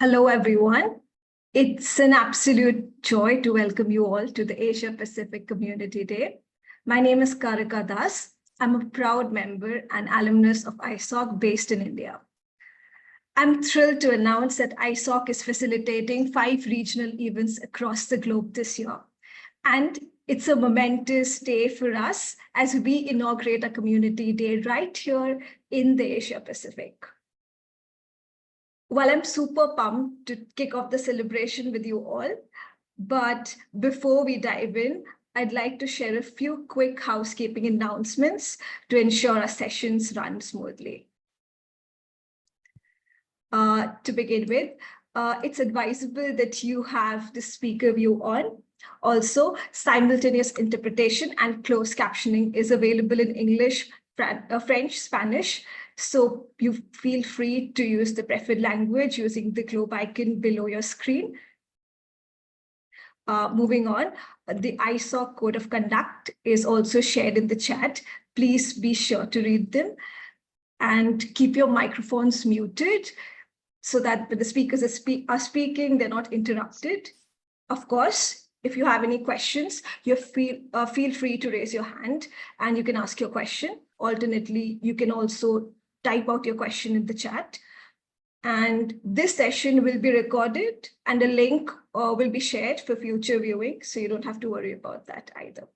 Hello, everyone. It's an absolute joy to welcome you all to the Asia Pacific Community Day. My name is Karika Das. I'm a proud member and alumnus of ISOC based in India. I'm thrilled to announce that ISOC is facilitating 5 regional events across the globe this year. And it's a momentous day for us as we inaugurate a community day right here in the Asia Pacific. Well, I'm super pumped to kick off the celebration with you all. But before we dive in, I'd like to share a few quick housekeeping announcements to ensure our sessions run smoothly. To begin with, it's advisable that you have the speaker view on. Also, simultaneous interpretation and closed captioning is available in English, French, Spanish. So you feel free to use the preferred language using the globe icon below your screen. Moving on, the ISOC Code of Conduct is also shared in the chat. Please be sure to read them and keep your microphones muted so that when the speakers are speaking, they're not interrupted. Of course, if you have any questions, you feel free to raise your hand and you can ask your question. Alternately, you can also type out your question in the chat. And this session will be recorded and a link will be shared for future viewing, so you don't have to worry about that either.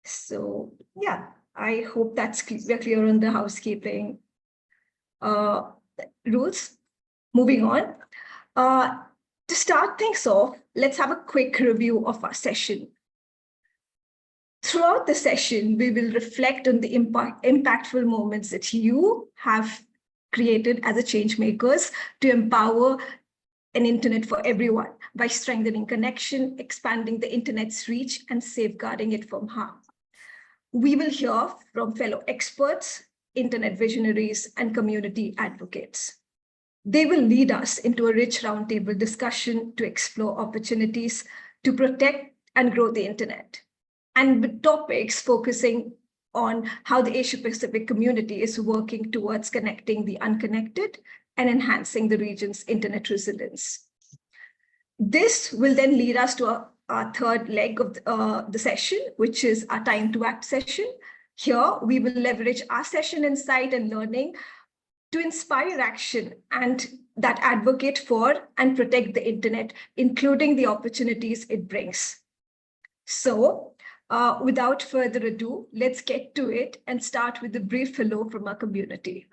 So yeah, I hope we're clear on the housekeeping rules. Moving on. To start things off, let's have a quick review of our session. Throughout the session, we will reflect on the impactful moments that you have created as a change makers to empower an internet for everyone by strengthening connection, expanding the internet's reach, and safeguarding it from harm. We will hear from fellow experts, internet visionaries, and community advocates. They will lead us into a rich roundtable discussion to explore opportunities to protect and grow the internet, and with topics focusing on how the Asia-Pacific community is working towards connecting the unconnected and enhancing the region's internet resilience. This will then lead us to our third leg of the session, which is our time to act session. Here, we will leverage our session insight and learning to inspire action and that advocate for and protect the internet, including the opportunities it brings. So, without further ado, let's get to it and start with a brief hello from our community.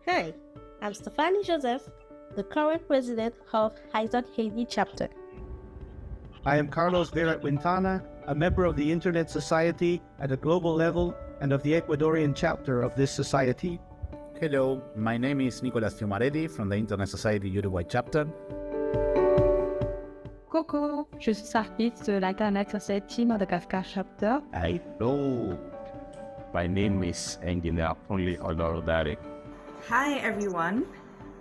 Hi, I'm Stephanie Joseph, the current president of ISOC Haiti chapter. I am Carlos Vera Quintana, a member of the Internet Society at a global level and of the Ecuadorian chapter of this society. Hello, my name is Nicolas Fiomaretti from the Internet Society Uruguay chapter. Coucou, je suis artiste de l'Internet Society Madagascar chapter. Hello, my name is Engineer Only Olorudare. Hi everyone,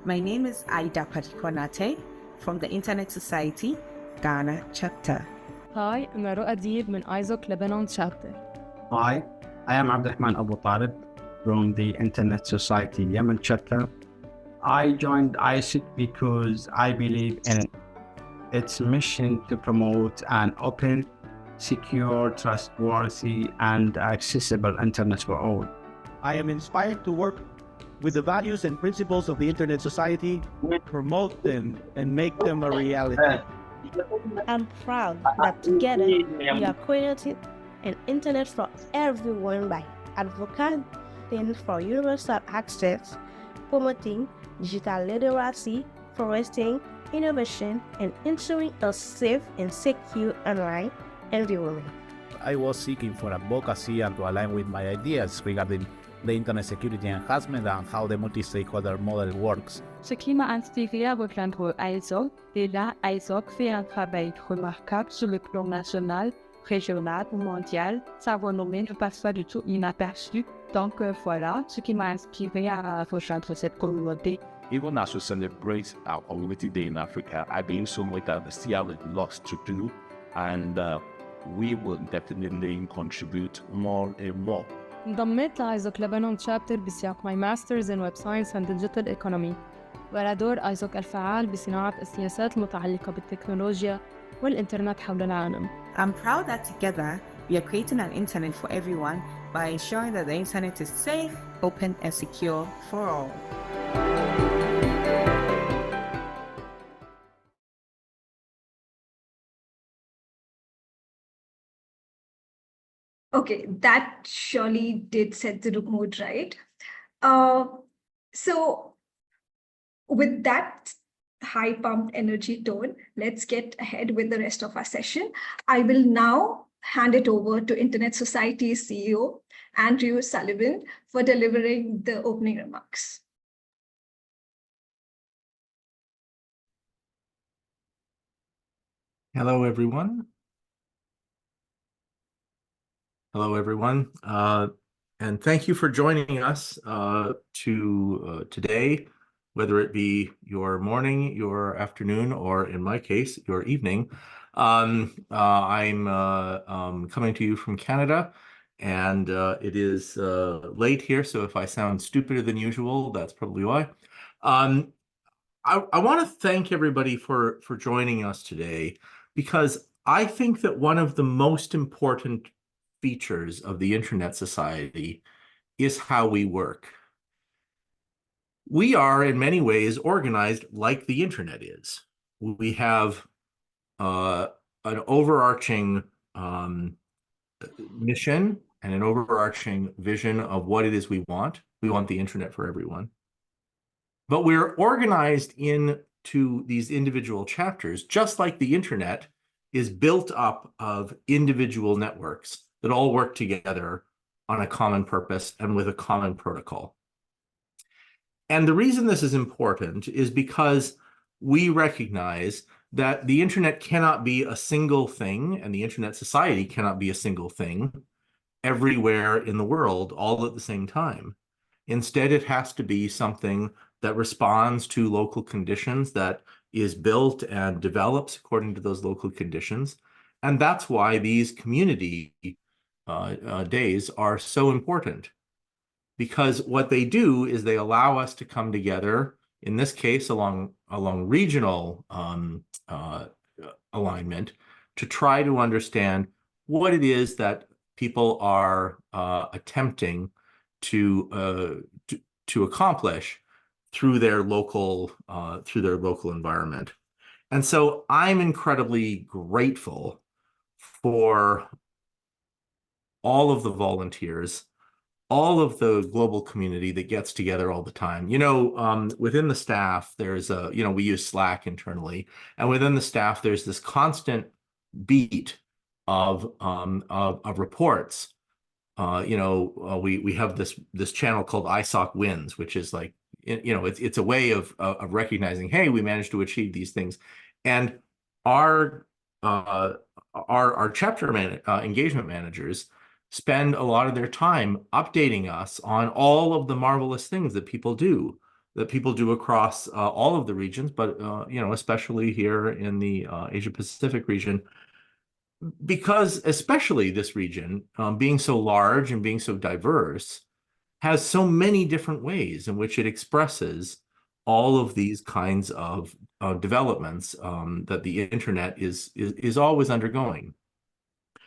my name is Aida Patikonate from the Internet Society Ghana chapter. Hi, I'm Maro Adib من ISOC Lebanon chapter. Hi, I am Abdurrahman Abu Talib from the Internet Society Yemen chapter. I joined ISOC because I believe in its mission to promote an open, secure, trustworthy, and accessible internet for all. I am inspired to work with the values and principles of the Internet Society, promote them, and make them a reality. I'm proud that together we are creating an internet for everyone by advocating for universal access, promoting digital literacy, fostering innovation, and ensuring a safe and secure online environment. I was seeking for advocacy and to align with my ideas regarding the internet security enhancement and how the multi-stakeholder model works. Ce climat inspiré à rejoindre ISOC, et là, ISOC fait un travail remarquable sur le plan national régional ou mondial, sa renommée ne passe pas du tout inaperçue. Donc voilà ce qui m'a inspiré à rejoindre cette communauté. Even as we celebrate our Community Day in Africa, I believe so much that there's still a lot to do, and we will definitely contribute more and more. انضميت لايزوك لبنان شابتر بسياق My Masters in Web Science and Digital Economy، ولا دور ايزوك الفعال بصناعة السياسات المتعلقة بالتكنولوجيا والإنترنت حول العالم. I'm proud that together we are creating an internet for everyone by ensuring that the internet is safe, open, and secure for all. Okay, that surely did set the mood right. So with that high pumped energy tone, let's get ahead with the rest of our session. I will now hand it over to Internet Society's CEO, Andrew Sullivan, for delivering the opening remarks. Hello, everyone. Hello, everyone. And thank you for joining us today, whether it be your morning, your afternoon, or in my case, your evening. I'm coming to you from Canada, and it is late here, so if I sound stupider than usual, that's probably why. I want to thank everybody for joining us today, because I think that one of the most important features of the Internet Society is how we work. We are in many ways organized like the Internet is. We have an overarching mission and an overarching vision of what it is we want. We want the Internet for everyone. But we're organized into these individual chapters, just like the Internet is built up of individual networks that all work together on a common purpose and with a common protocol. And the reason this is important is because we recognize that the Internet cannot be a single thing, and the Internet Society cannot be a single thing everywhere in the world all at the same time. Instead, it has to be something that responds to local conditions, that is built and develops according to those local conditions. And that's why these community days are so important, because what they do is they allow us to come together, in this case along regional alignment, to try to understand what it is that people are attempting to accomplish through their local environment. And so I'm incredibly grateful for all of the volunteers, all of the global community that gets together all the time. You know, within the staff, there's we use Slack internally, and within the staff, there's this constant beat of reports. We have this channel called ISOC Wins, which is like, it's a way of recognizing, hey, we managed to achieve these things, and our chapter engagement managers spend a lot of their time updating us on all of the marvelous things that people do across all of the regions, but especially here in the Asia Pacific region, because especially this region, being so large and being so diverse, has so many different ways in which it expresses all of these kinds of developments that the Internet is always undergoing.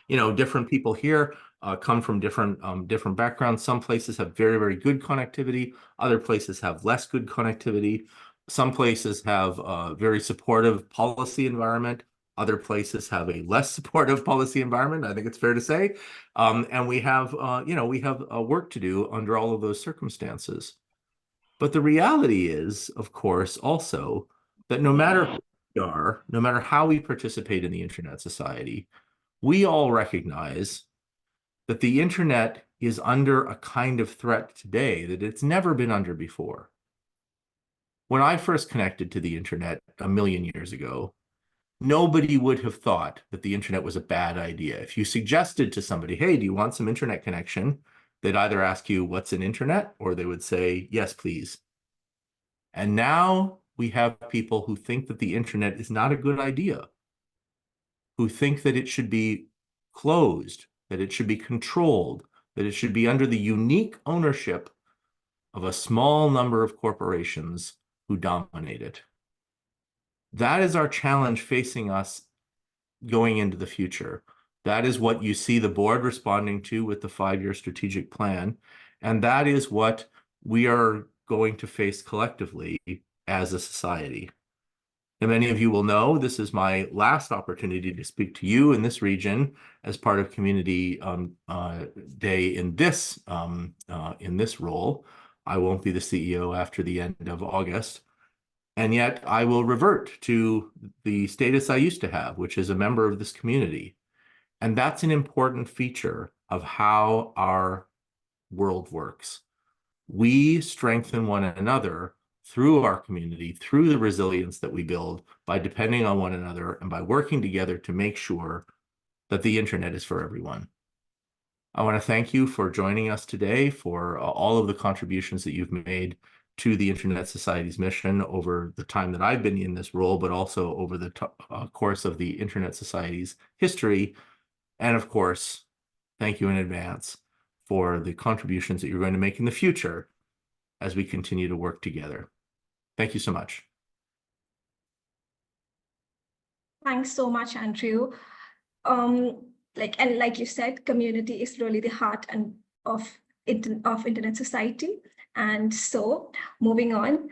Different people here come from different backgrounds. Some places have very, very good connectivity. Other places have less good connectivity. Some places have a very supportive policy environment. Other places have a less supportive policy environment, I think it's fair to say. And we have work to do under all of those circumstances. But the reality is, of course, also that no matter who we are, no matter how we participate in the Internet Society, we all recognize that the Internet is under a kind of threat today that it's never been under before. When I first connected to the Internet a million years ago, nobody would have thought that the internet was a bad idea. If you suggested to somebody, hey, do you want some internet connection? They'd either ask you, what's an internet? Or they would say, yes, please. And now we have people who think that the internet is not a good idea, who think that it should be closed, that it should be controlled, that it should be under the unique ownership of a small number of corporations who dominate it. That is our challenge facing us going into the future. That is what you see the board responding to with the 5-year strategic plan. And that is what we are going to face collectively as a society. And many of you will know this is my last opportunity to speak to you in this region as part of Community Day in this role. I won't be the CEO after the end of August. And yet I will revert to the status I used to have, which is a member of this community. And that's an important feature of how our world works. We strengthen one another through our community, through the resilience that we build by depending on one another and by working together to make sure that the internet is for everyone. I want to thank you for joining us today, for all of the contributions that you've made to the Internet Society's mission over the time that I've been in this role, but also over the course of the Internet Society's history. And of course, thank you in advance for the contributions that you're going to make in the future as we continue to work together. Thank you so much. Thanks so much, Andrew. Like you said, community is really the heart of Internet Society. And so moving on,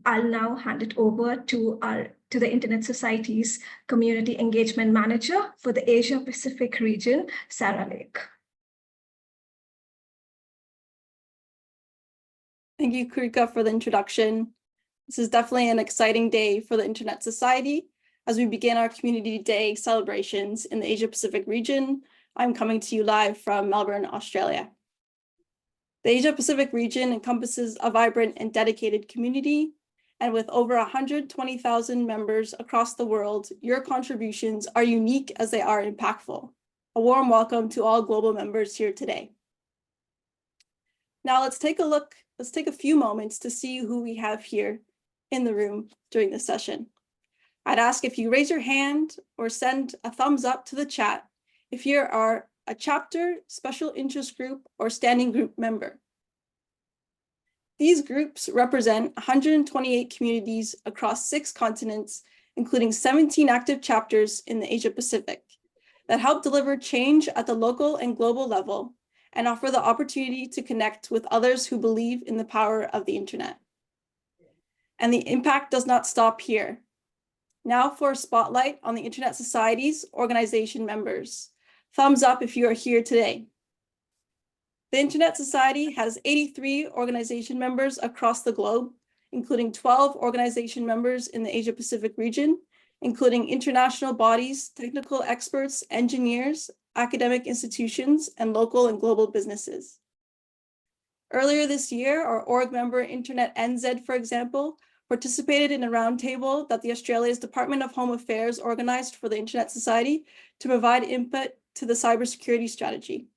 I'll now hand it over to the Internet Society's Community Engagement Manager for the Asia Pacific region, Sarah Lake. Thank you, Karika, for the introduction. This is definitely an exciting day for the Internet Society. As we begin our Community Day celebrations in the Asia Pacific region, I'm coming to you live from Melbourne, Australia. The Asia Pacific region encompasses a vibrant and dedicated community, and with over 120,000 members across the world, your contributions are unique as they are impactful. A warm welcome to all global members here today. Now let's take a few moments to see who we have here in the room during this session. I'd ask if you raise your hand or send a thumbs up to the chat if you are a chapter, special interest group, or standing group member. These groups represent 128 communities across 6 continents, including 17 active chapters in the Asia Pacific, that help deliver change at the local and global level and offer the opportunity to connect with others who believe in the power of the internet. And the impact does not stop here. Now for a spotlight on the Internet Society's organization members. Thumbs up if you are here today. The Internet Society has 83 organization members across the globe, including 12 organization members in the Asia Pacific region, including international bodies, technical experts, engineers, academic institutions, and local and global businesses. Earlier this year, our org member Internet NZ, for example, participated in a roundtable that the Australia's Department of Home Affairs organized for the Internet Society to provide input to the cybersecurity strategy.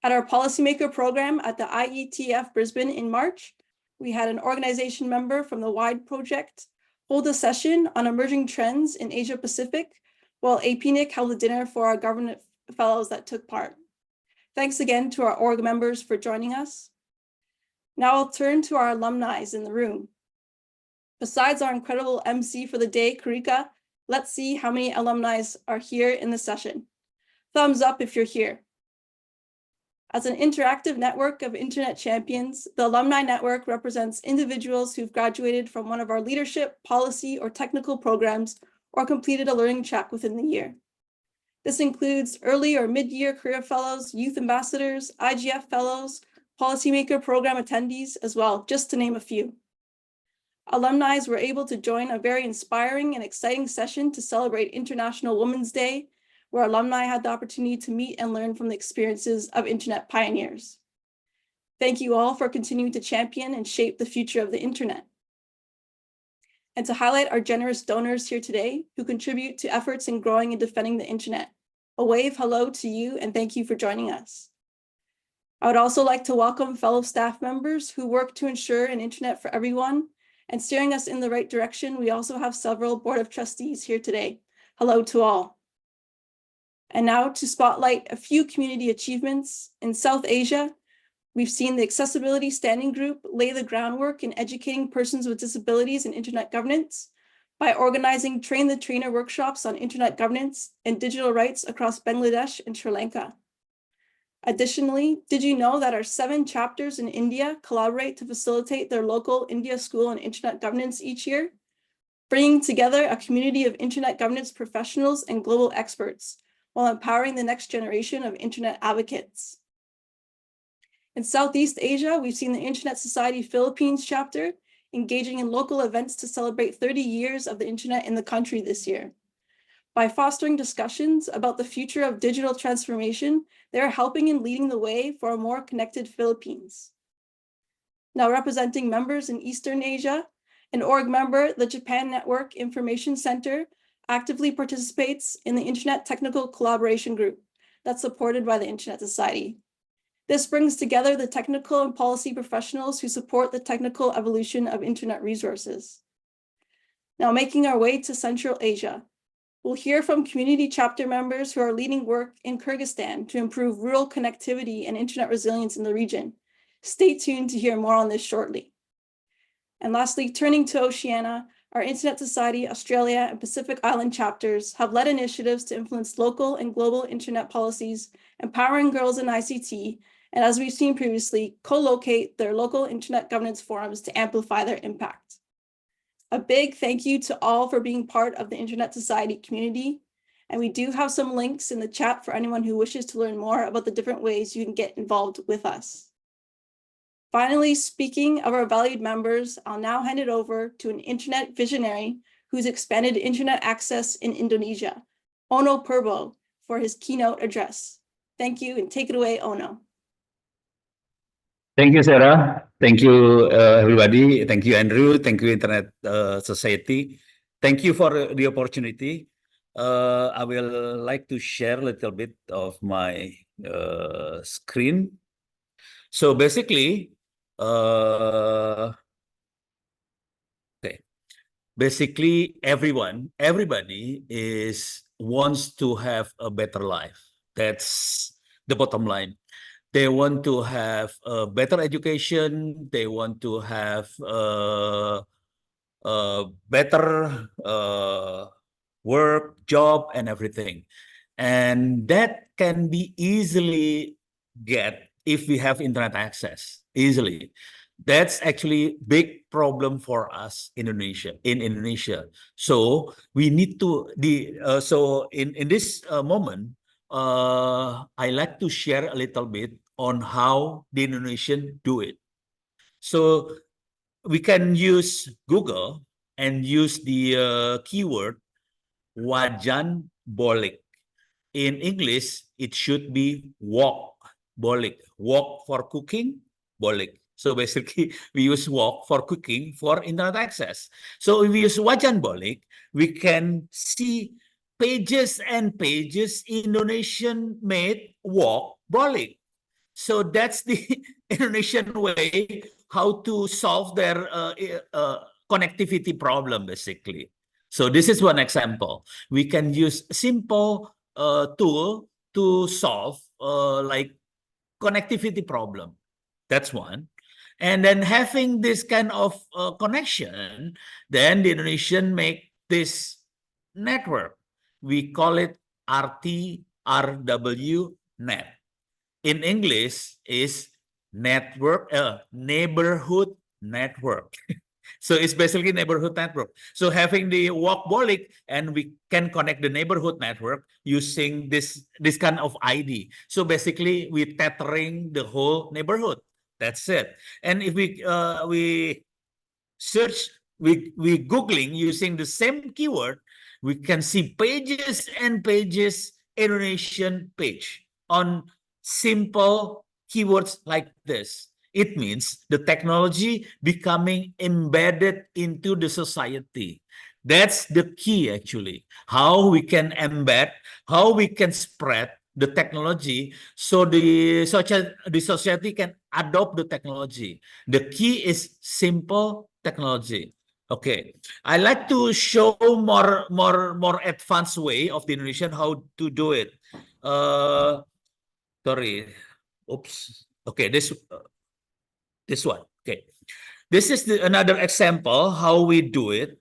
At our policymaker program at the IETF Brisbane in March, we had an organization member from the WIDE project hold a session on emerging trends in Asia Pacific, while APNIC held a dinner for our government fellows that took part. Thanks again to our org members for joining us. Now I'll turn to our alumni in the room. Besides our incredible MC for the day, Karika, let's see how many alumni are here in the session. Thumbs up if you're here. As an interactive network of internet champions, the Alumni Network represents individuals who've graduated from one of our leadership, policy, or technical programs, or completed a learning track within the year. This includes early or mid-year career fellows, youth ambassadors, IGF fellows, policymaker program attendees as well, just to name a few. Alumni were able to join a very inspiring and exciting session to celebrate International Women's Day, where alumni had the opportunity to meet and learn from the experiences of internet pioneers. Thank you all for continuing to champion and shape the future of the internet. and to highlight our generous donors here today who contribute to efforts in growing and defending the internet. A wave hello to you and thank you for joining us. I would also like to welcome fellow staff members who work to ensure an internet for everyone and steering us in the right direction. We also have several Board of Trustees here today. Hello to all. And now to spotlight a few community achievements. In South Asia, we've seen the Accessibility Standing Group lay the groundwork in educating persons with disabilities in internet governance by organizing Train the Trainer workshops on internet governance and digital rights across Bangladesh and Sri Lanka. Additionally, did you know that our 7 chapters in India collaborate to facilitate their local India School on Internet Governance each year, bringing together a community of internet governance professionals and global experts while empowering the next generation of internet advocates. In Southeast Asia, we've seen the Internet Society Philippines chapter engaging in local events to celebrate 30 years of the internet in the country this year. By fostering discussions about the future of digital transformation, they are helping and leading the way for a more connected Philippines. Now representing members in Eastern Asia, an org member, the Japan Network Information Center, actively participates in the Internet Technical Collaboration Group that's supported by the Internet Society. This brings together the technical and policy professionals who support the technical evolution of internet resources. Now making our way to Central Asia, we'll hear from community chapter members who are leading work in Kyrgyzstan to improve rural connectivity and internet resilience in the region. Stay tuned to hear more on this shortly. And lastly, turning to Oceania, our Internet Society Australia and Pacific Island chapters have led initiatives to influence local and global internet policies, empowering girls in ICT, and as we've seen previously, co-locate their local internet governance forums to amplify their impact. A big thank you to all for being part of the Internet Society community. And we do have some links in the chat for anyone who wishes to learn more about the different ways you can get involved with us. Finally, speaking of our valued members, I'll now hand it over to an internet visionary who's expanded internet access in Indonesia, Onno Purbo, for his keynote address. Thank you, and take it away, Onno. Thank you, Sarah. Thank you, everybody. Thank you, Andrew. Thank you, Internet Society. Thank you for the opportunity. I will like to share a little bit of my screen. So basically, basically everybody wants to have a better life. That's the bottom line. They want to have a better education. They want to have better work, job, and everything. And that can be easily get if we have internet access, easily. That's actually big problem for us in Indonesia. So we need to so in this moment, I like to share a little bit on how the Indonesian do it. So we can use Google and use the keyword wajan bolik. In English, it should be wok bolik. Wok for cooking, bolik. So basically, we use wok for cooking for internet access. So if we use wajan bolik, we can see pages and pages Indonesian made wok bolik. So that's the Indonesian way how to solve their connectivity problem, basically. So this is one example. We can use simple tool to solve like connectivity problem. That's one. And then having this kind of connection, then the Indonesian make this network. We call it RTRW net. In English is network, neighborhood network. So it's basically neighborhood network. So having the walkbolic, and we can connect the neighborhood network using this kind of ID. So basically we tethering the whole neighborhood. That's it. And if we search, we Googling using the same keyword, we can see pages and pages Indonesian page on simple keywords like this. It means the technology becoming embedded into the society. That's the key, actually. How we can embed, how we can spread the technology so the society can adopt the technology. The key is simple technology. Okay, I like to show more advanced way of the Indonesian how to do it. Sorry, oops. Okay, this one. Okay, this is another example how we do it.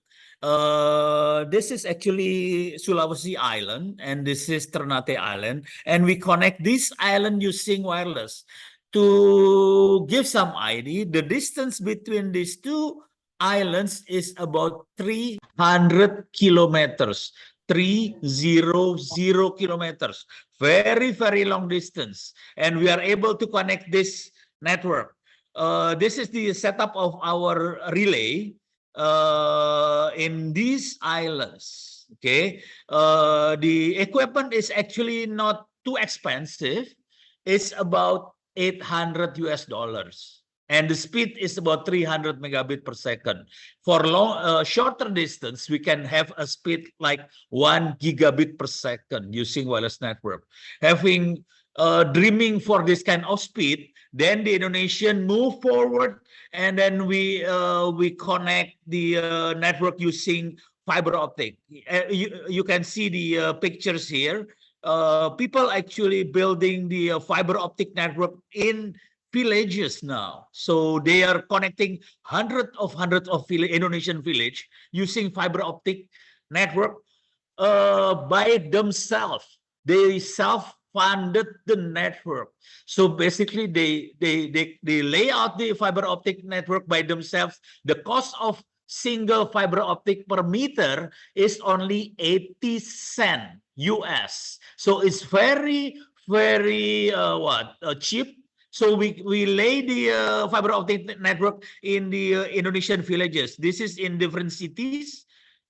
This is actually Sulawesi Island, and this is Ternate Island, and we connect this island using wireless. To give some idea, the distance between these two islands is about 300 kilometers. 300 kilometers. Very, very long distance. And we are able to connect this network. This is the setup of our relay in these islands. Okay, the equipment is actually not too expensive. It's about $800 US, and the speed is about 300 megabit per second. For shorter distance, we can have a speed like 1 gigabit per second using wireless network. Having dreaming for this kind of speed, then the Indonesian move forward, and then we connect the network using fiber optic. You can see the pictures here. People actually building the fiber optic network in villages now. So they are connecting hundreds of Indonesian village using fiber optic network by themselves. They self-funded the network. So basically they lay out the fiber optic network by themselves. The cost of single fiber optic per meter is only 80 cents US. So it's very, very cheap. So we lay the fiber optic network in the Indonesian villages. This is in different cities.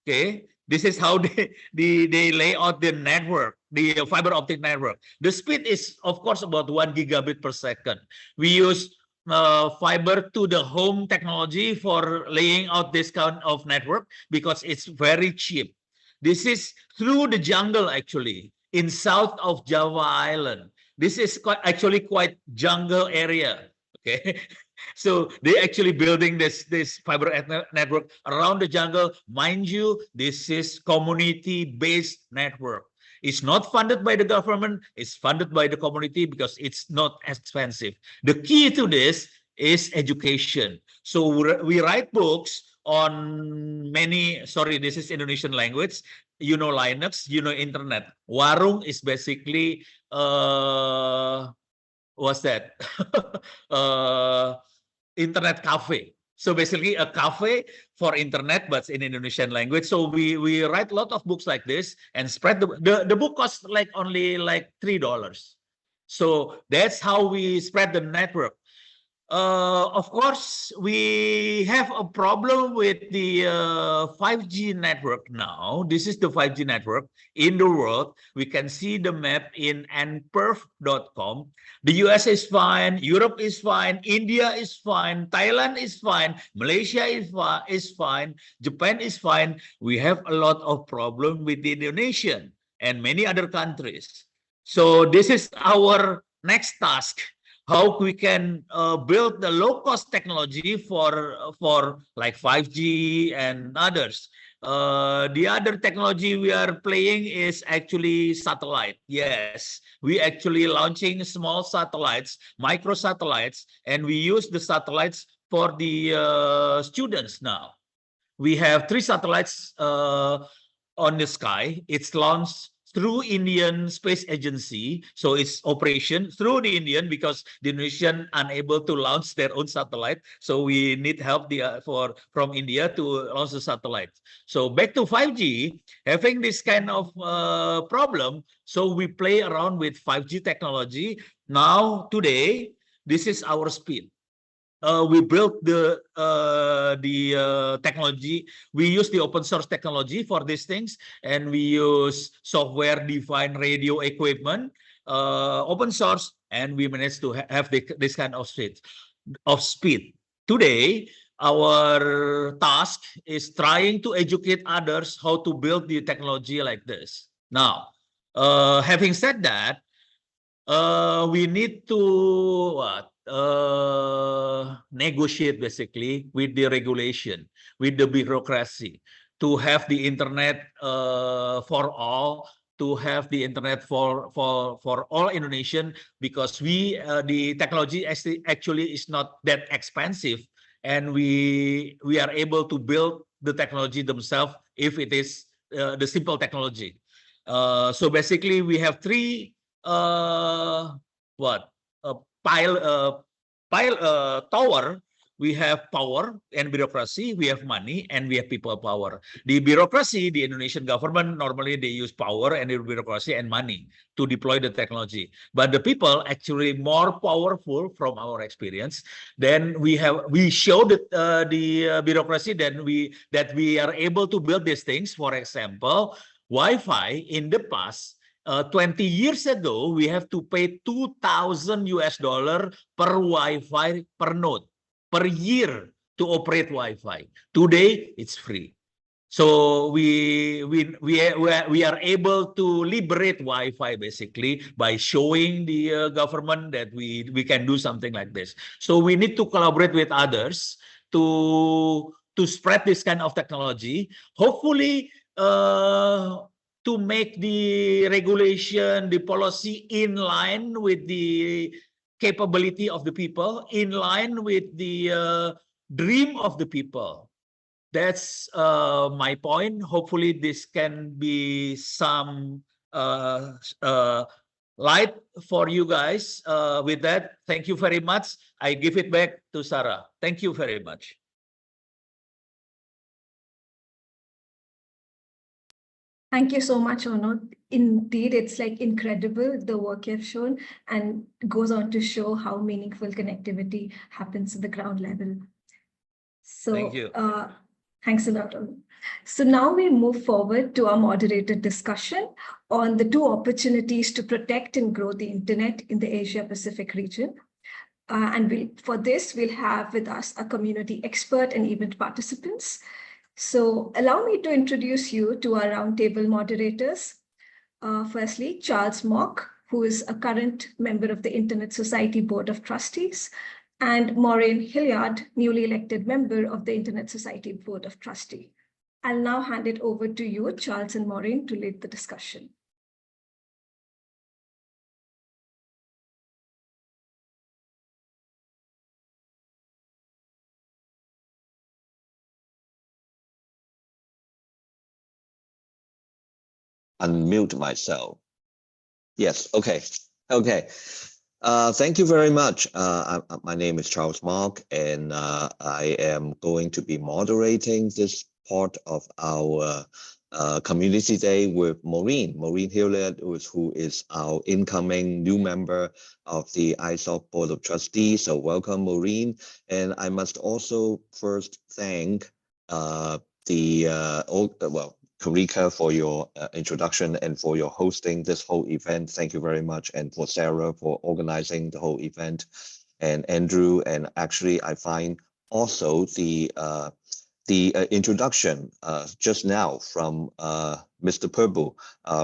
Okay, this is how they lay out the network, the fiber optic network. The speed is of course about 1 gigabit per second. We use fiber to the home technology for laying out this kind of network because it's very cheap. This is through the jungle actually in south of Java Island. This is actually quite jungle area. Okay, so they actually building this fiber network around the jungle. Mind you, this is community-based network. It's not funded by the government. It's funded by the community because it's not expensive. The key to this is education. So we write books on many, sorry, this is Indonesian language. You know Linux, you know internet. Warung is basically, what's that? Internet cafe. So basically a cafe for internet, but in Indonesian language. So we write a lot of books like this and spread the book costs like only like $3. So that's how we spread the network. Of course, we have a problem with the 5G network now. This is the 5G network in the world. We can see the map in nperf.com. The US is fine, Europe is fine, India is fine, Thailand is fine, Malaysia is fine, Japan is fine. We have a lot of problem with the Indonesian and many other countries. So this is our next task. How we can build the low-cost technology for like 5G and others. The other technology we are playing is actually satellite. Yes, we actually launching small satellites, micro satellites, and we use the satellites for the students now. We have 3 satellites on the sky. It's launched through Indian Space Agency, so it's operation through the Indian because the Indonesian unable to launch their own satellite, so we need help from India to launch the satellite. So back to 5G, having this kind of problem, so we play around with 5G technology. Now today, this is our speed. We built the technology. We use the open source technology for these things, and we use software-defined radio equipment, open source, and we managed to have this kind of speed. of speed. Today, our task is trying to educate others how to build the technology like this. Now, having said that, we need to negotiate basically with the regulation, with the bureaucracy, to have the internet for all, to have the internet for all Indonesian, because the technology actually is not that expensive, and we are able to build the technology themselves if it is the simple technology. So basically, we have three tower. We have power and bureaucracy, we have money, and we have people power. The bureaucracy, the Indonesian government, normally they use power and the bureaucracy and money to deploy the technology. But the people actually more powerful from our experience. Then we show the bureaucracy that we are able to build these things. For example, Wi-Fi in the past, 20 years ago, we have to pay $2,000 per Wi-Fi per node per year to operate Wi-Fi. Today, it's free. So we are able to liberate Wi-Fi basically by showing the government that we can do something like this. So we need to collaborate with others to spread this kind of technology. Hopefully, to make the regulation, the policy in line with the capability of the people, in line with the dream of the people. That's my point. Hopefully, this can be some light for you guys. With that, thank you very much. I give it back to Sarah. Thank you very much. Thank you so much, Onno. Indeed, it's like incredible the work you've shown, and goes on to show how meaningful connectivity happens at the ground level. So, thank you. Thanks a lot, Onno. So now we move forward to our moderated discussion on the two opportunities to protect and grow the internet in the Asia-Pacific region. For this, we'll have with us a community expert and event participants. So allow me to introduce you to our roundtable moderators. Firstly, Charles Mock, who is a current member of the Internet Society Board of Trustees, and Maureen Hilliard, newly elected member of the Internet Society Board of Trustees. I'll now hand it over to you, Charles and Maureen, to lead the discussion. Unmute myself. Yes, okay. Thank you very much. My name is Charles Mark, and I am going to be moderating this part of our Community Day with Maureen Hilliard, who is our incoming new member of the ISOC Board of Trustees. So welcome, Maureen. And I must also first thank Karika for your introduction and for your hosting this whole event. Thank you very much. And for Sarah for organizing the whole event, and Andrew. And actually, I find also the introduction just now from Mr. Purbo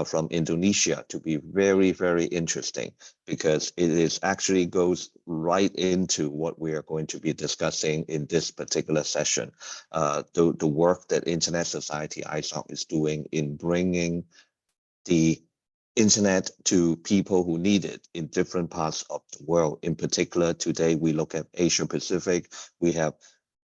from Indonesia to be very, very interesting, because it actually goes right into what we are going to be discussing in this particular session. The work that Internet Society ISOC is doing in bringing the internet to people who need it in different parts of the world. In particular, today we look at Asia Pacific. We have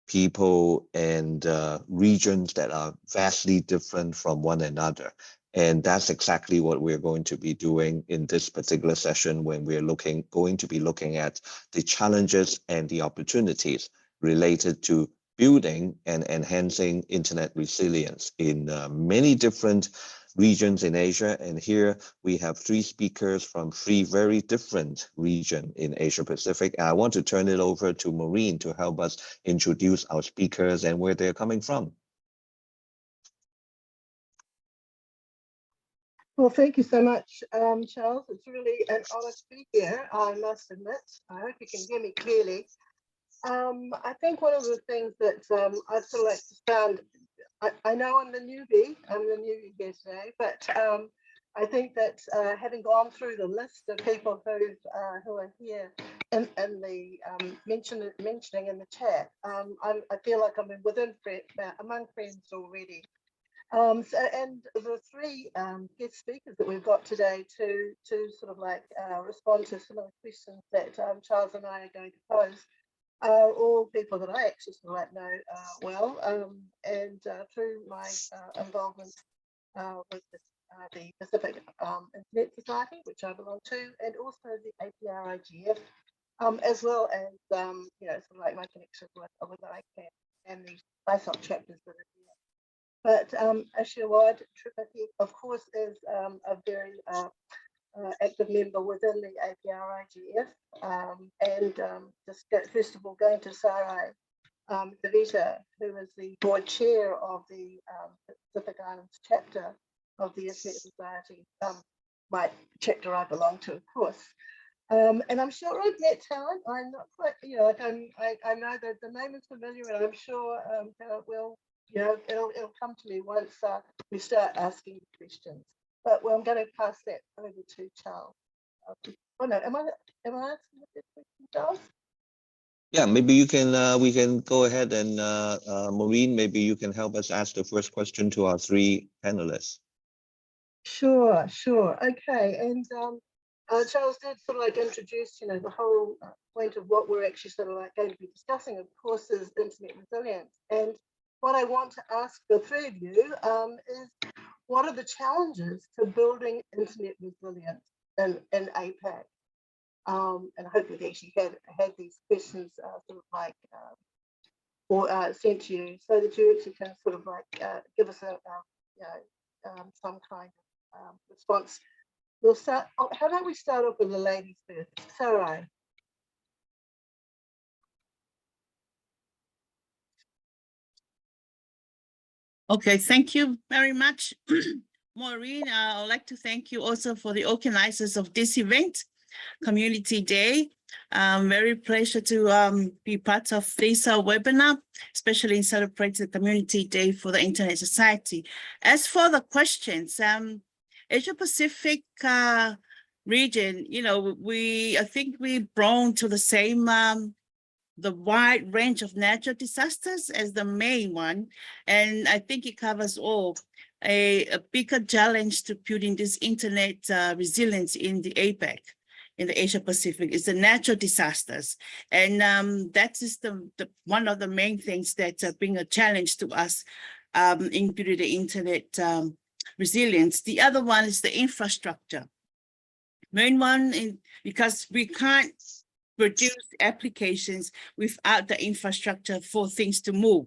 people and regions that are vastly different from one another. And that's exactly what we're going to be doing in this particular session, when we're going to be looking at the challenges and the opportunities related to building and enhancing internet resilience in many different regions in Asia. And here we have three speakers from three very different regions in Asia Pacific. And I want to turn it over to Maureen to help us introduce our speakers and where they're coming from. Well, thank you so much, Charles. It's really an honor to be here, I must admit. I hope you can hear me clearly. I think one of the things that I'd sort of like to stand, I know I'm the newbie here today, but I think that having gone through the list of people who are here and the mentioning in the chat, I feel like I'm among friends already. And the three guest speakers that we've got today to sort of like respond to some of the questions that Charles and I are going to pose are all people that I actually sort of like know well, and through my involvement with the Pacific Internet Society, which I belong to, and also the APRIGF, as well as sort of like my connection with ICANN and the BISOC chapters that are here. But afterward, of course, is a very active member within the APRIGF, and just first of all going to Sarai Davita, who is the board chair of the Pacific Islands chapter of the Internet Society, my chapter I belong to, of course. And I'm sure I've met talent. I'm not quite, I know that the name is familiar, and I'm sure it will, it'll come to me once we start asking questions. But I'm going to pass that over to Charles. Oh no, am I asking the question, Charles? Yeah, maybe you can. We can go ahead and Maureen, maybe you can help us ask the first question to our three panelists. Sure. Okay, and Charles did sort of like introduce, the whole point of what we're actually sort of like going to be discussing, of course, is internet resilience. And what I want to ask the three of you is, what are the challenges to building internet resilience in APAC? And I hope we've actually had these questions sort of like sent to you, so that you actually can sort of like give us some kind of response. We'll start. How about we start off with the ladies first? Sarai. Okay, thank you very much, Maureen. I would like to thank you also for the organizers of this event, Community Day. Very pleasure to be part of this webinar, especially in celebrating the Community Day for the Internet Society. As for the questions, Asia Pacific region, I think we're prone to the same the wide range of natural disasters as the main one. And I think it covers all. A bigger challenge to building this internet resilience in the APAC, in the Asia Pacific, is the natural disasters. And that is one of the main things that bring a challenge to us in building the internet resilience. The other one is the infrastructure. Main one, because we can't produce applications without the infrastructure for things to move.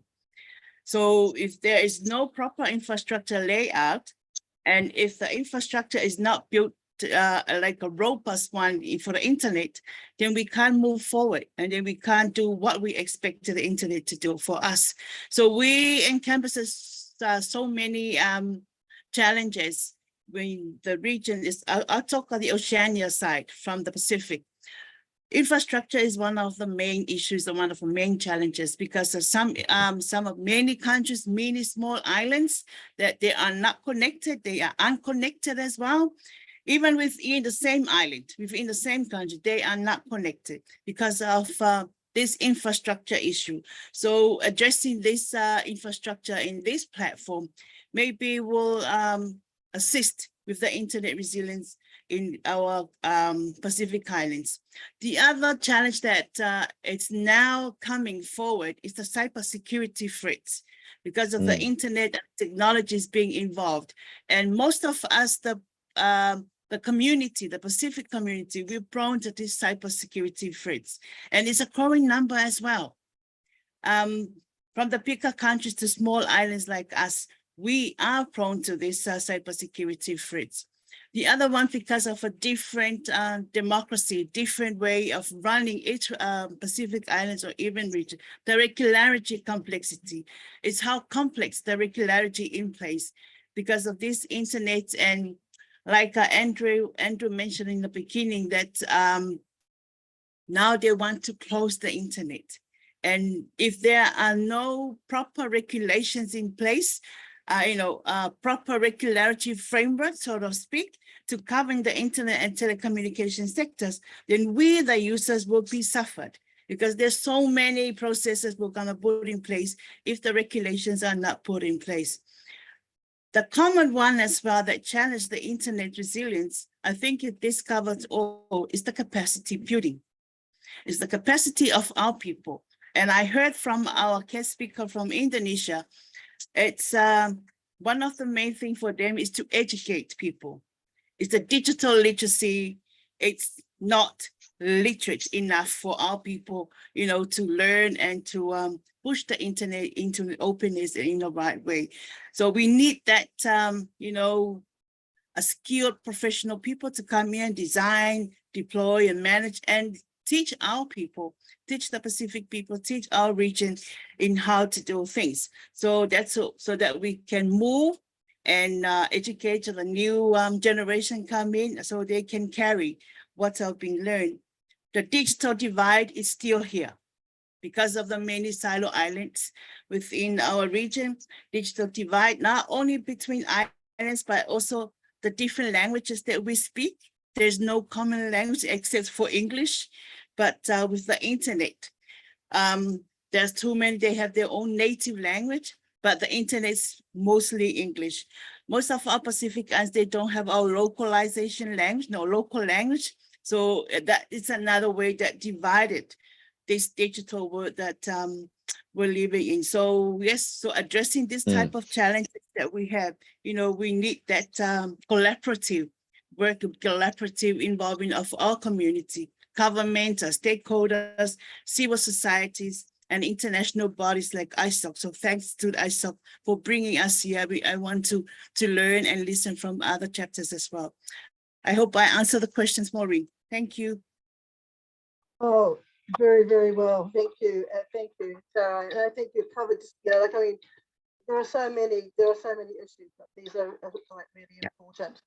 So if there is no proper infrastructure layout, and if the infrastructure is not built like a robust one for the internet, then we can't move forward, and then we can't do what we expect the internet to do for us. So we encompass so many challenges when the region is, I'll talk on the Oceania side from the Pacific. Infrastructure is one of the main issues and one of the main challenges, because of many countries, many small islands, that they are not connected, they are unconnected as well. Even within the same island, within the same country, they are not connected because of this infrastructure issue. So addressing this infrastructure in this platform maybe will assist with the internet resilience in our Pacific Islands. The other challenge that it's now coming forward is the cybersecurity threats, because of the internet technologies being involved. And most of us, the community, the Pacific community, we're prone to these cybersecurity threats. And it's a growing number as well. From the bigger countries to small islands like us, we are prone to these cybersecurity threats. The other one, because of a different democracy, different way of running each Pacific Islands or even region, the regularity complexity is how complex the regularity in place because of this internet. And like Andrew mentioned in the beginning, that now they want to close the internet. And if there are no proper regulations in place, proper regulatory framework, so to speak, to govern the internet and telecommunication sectors, then we, the users, will be suffered because there's so many processes we're going to put in place if the regulations are not put in place. The common one as well that challenge the internet resilience, I think this covers all, is the capacity building. It's the capacity of our people. And I heard from our guest speaker from Indonesia, it's one of the main things for them is to educate people. It's the digital literacy. It's not literate enough for our people, to learn and to push the internet into openness in the right way. So we need that, a skilled professional people to come in, design, deploy, and manage, and teach our people, teach the Pacific people, teach our region in how to do things. So that's so that we can move and educate the new generation come in so they can carry what's been learned. The digital divide is still here because of the many silo islands within our region. Digital divide, not only between islands, but also the different languages that we speak. There's no common language except for English, but with the internet, there's too many, they have their own native language, but the internet's mostly English. Most of our Pacific Islands, they don't have our localization language, no local language. So that is another way that divided this digital world that we're living in. So yes, so addressing this type of challenges that we have, we need that collaborative work, collaborative involvement of our community, government, stakeholders, civil societies, and international bodies like ISOC. So thanks to ISOC for bringing us here. I want to learn and listen from other chapters as well. I hope I answer the questions, Maureen. Thank you. Oh, very, very well. Thank you. Thank you, Sarah. And I think you've covered, there are so many issues, but these are really important.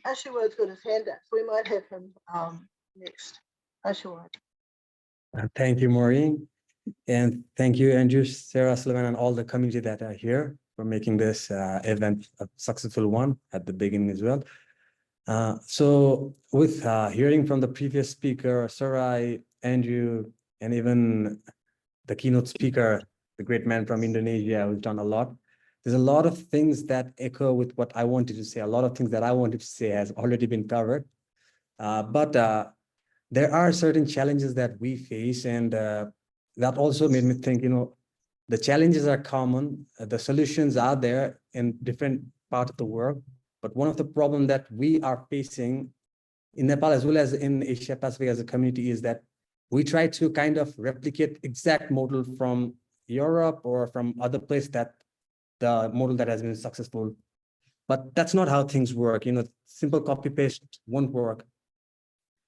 Ashward's got his hand up, so we might have him next. Ashward. Thank you, Maureen. And thank you, Andrew, Sarah, Sullivan, and all the community that are here for making this event a successful one at the beginning as well. So with hearing from the previous speaker, Sarai, Andrew, and even the keynote speaker, the great man from Indonesia who's done a lot, there's a lot of things that echo with what I wanted to say. A lot of things that I wanted to say has already been covered. But there are certain challenges that we face, and that also made me think, the challenges are common, the solutions are there in different parts of the world. But one of the problems that we are facing in Nepal as well as in Asia Pacific as a community is that we try to kind of replicate exact model from Europe or from other places, that the model that has been successful. But that's not how things work. Simple copy paste won't work.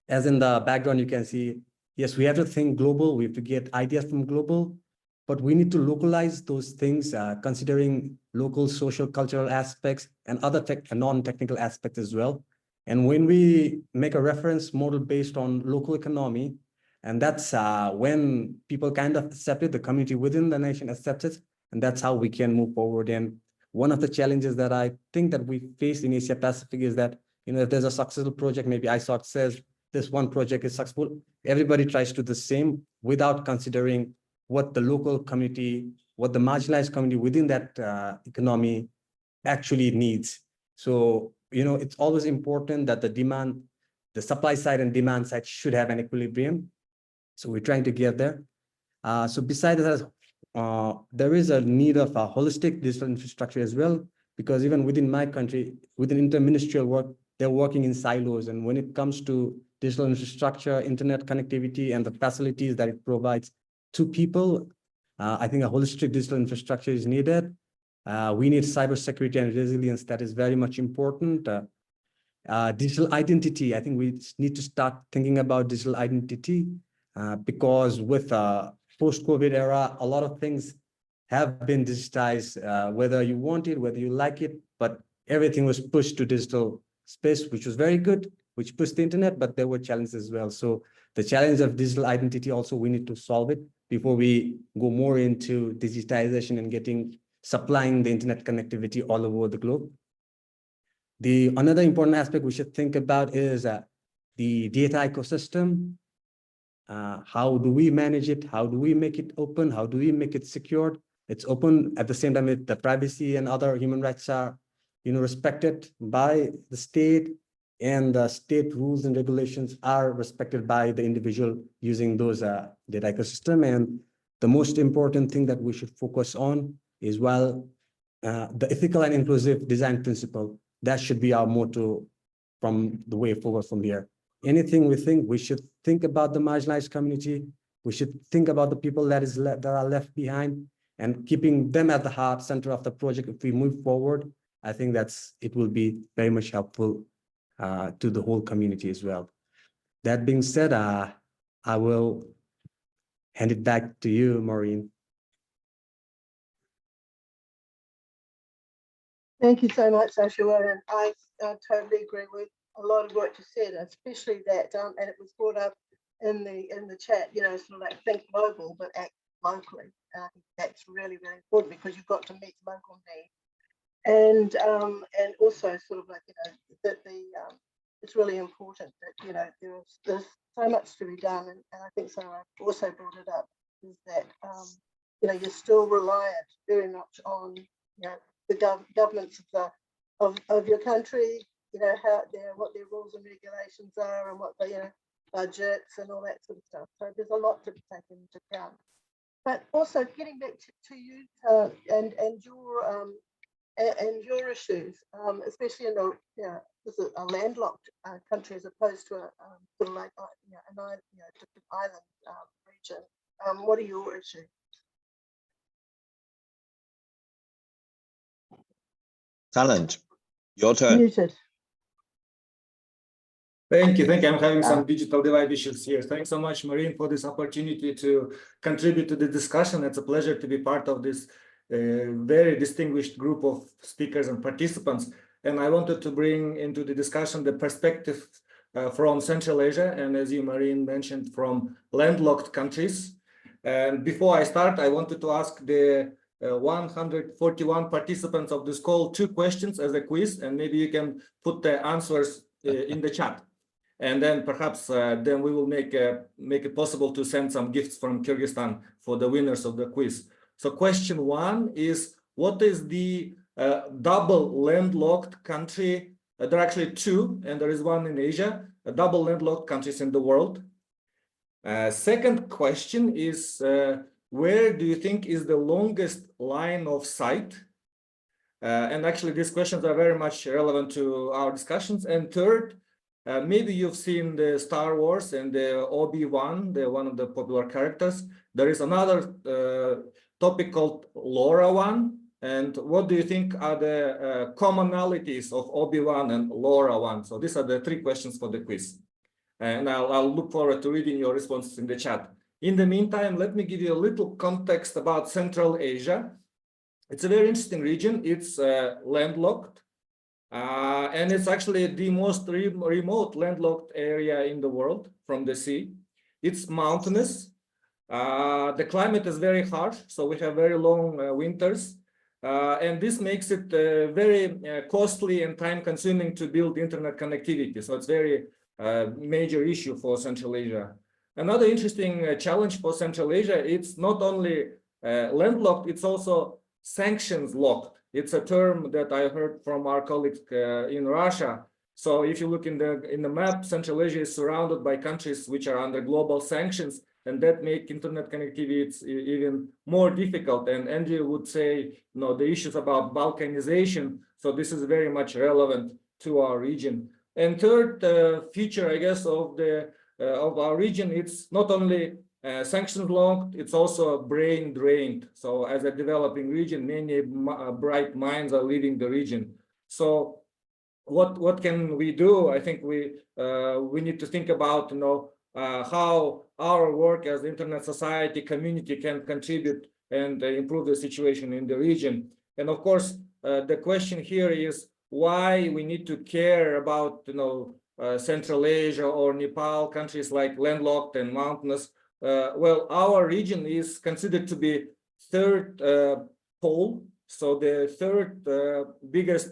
As in the background, you can see, yes, we have to think global. We have to get ideas from global, but we need to localize those things, considering local social, cultural aspects and other non-technical aspects as well. And when we make a reference model based on local economy, and that's when people kind of accept it, the community within the nation accepts it, and that's how we can move forward. And one of the challenges that I think that we face in Asia Pacific is that, if there's a successful project, maybe ISOC says this one project is successful, everybody tries to do the same without considering what the local community, what the marginalized community within that economy actually needs. So, it's always important that the supply side and demand side should have an equilibrium. So we're trying to get there. So besides that, there is a need of a holistic digital infrastructure as well, because even within my country, within interministerial work, they're working in silos. And when it comes to digital infrastructure, internet connectivity, and the facilities that it provides to people, I think a holistic digital infrastructure is needed. We need cybersecurity and resilience. That is very much important. Digital identity, I think we need to start thinking about digital identity because with post-COVID era, a lot of things have been digitized, whether you want it, whether you like it, but everything was pushed to digital space, which was very good, which pushed the internet, but there were challenges as well. So the challenge of digital identity also, we need to solve it, before we go more into digitization and supplying the internet connectivity all over the globe. Another important aspect we should think about is the data ecosystem. How do we manage it? How do we make it open? How do we make it secured? It's open at the same time the privacy and other human rights are respected by the state, and the state rules and regulations are respected by the individual using those data ecosystem. And the most important thing that we should focus on is the ethical and inclusive design principle. That should be our motto from the way forward from here. Anything we should think about the marginalized community. We should think about the people that are left behind, and keeping them at the center of the project. If we move forward, I think it will be very much helpful to the whole community as well. That being said, I will hand it back to you, Maureen. Thank you so much, Ashua, and I totally agree with a lot of what you said, especially that, and it was brought up in the chat, sort of like think global, but act locally. That's really, really important because you've got to meet local needs. And also sort of like, that it's really important that, there's so much to be done. And I think Sarah also brought it up, is that, you're still reliant very much on, the governments of your country, what their rules and regulations are, and what budgets and all that sort of stuff. So there's a lot to be taken into account. But also getting back to you and your issues, especially in this is a landlocked country as opposed to a sort of like different island region. What are your issues? Talent, your turn. Muted. Thank you. I'm having some digital divide issues here. Thanks so much, Maureen, for this opportunity to contribute to the discussion. It's a pleasure to be part of this very distinguished group of speakers and participants. And I wanted to bring into the discussion the perspective from Central Asia, and as you, Maureen, mentioned, from landlocked countries. And before I start, I wanted to ask the 141 participants of this call 2 questions as a quiz, and maybe you can put the answers in the chat. And then perhaps then we will make it possible to send some gifts from Kyrgyzstan for the winners of the quiz. So question 1 is, what is the double landlocked country? There are actually 2, and there is one in Asia, double landlocked countries in the world. Second question is, where do you think is the longest line of sight? And actually, these questions are very much relevant to our discussions. And third, maybe you've seen the Star Wars and the Obi-Wan, one of the popular characters. There is another topic called LoRaWAN. And what do you think are the commonalities of Obi-Wan and LoRaWAN? So these are the 3 questions for the quiz. And I'll look forward to reading your responses in the chat. In the meantime, let me give you a little context about Central Asia. It's a very interesting region. It's landlocked, and it's actually the most remote landlocked area in the world from the sea. It's mountainous. The climate is very harsh, so we have very long winters. And this makes it very costly and time-consuming to build internet connectivity. So it's very major issue for Central Asia. Another interesting challenge for Central Asia, it's not only landlocked, it's also sanctions locked. It's a term that I heard from our colleagues in Russia. So if you look in the map, Central Asia is surrounded by countries which are under global sanctions, and that make internet connectivity even more difficult. And Andrew would say, the issues about balkanization. So this is very much relevant to our region. And third feature, I guess, of our region, it's not only sanctions locked, it's also brain drained. So as a developing region, many bright minds are leaving the region. So what can we do? I think we need to think about how our work as internet society community can contribute and improve the situation in the region. And of course, the question here is why we need to care about Central Asia or Nepal, countries like landlocked and mountainous. well, our region is considered to be third pole. So the third biggest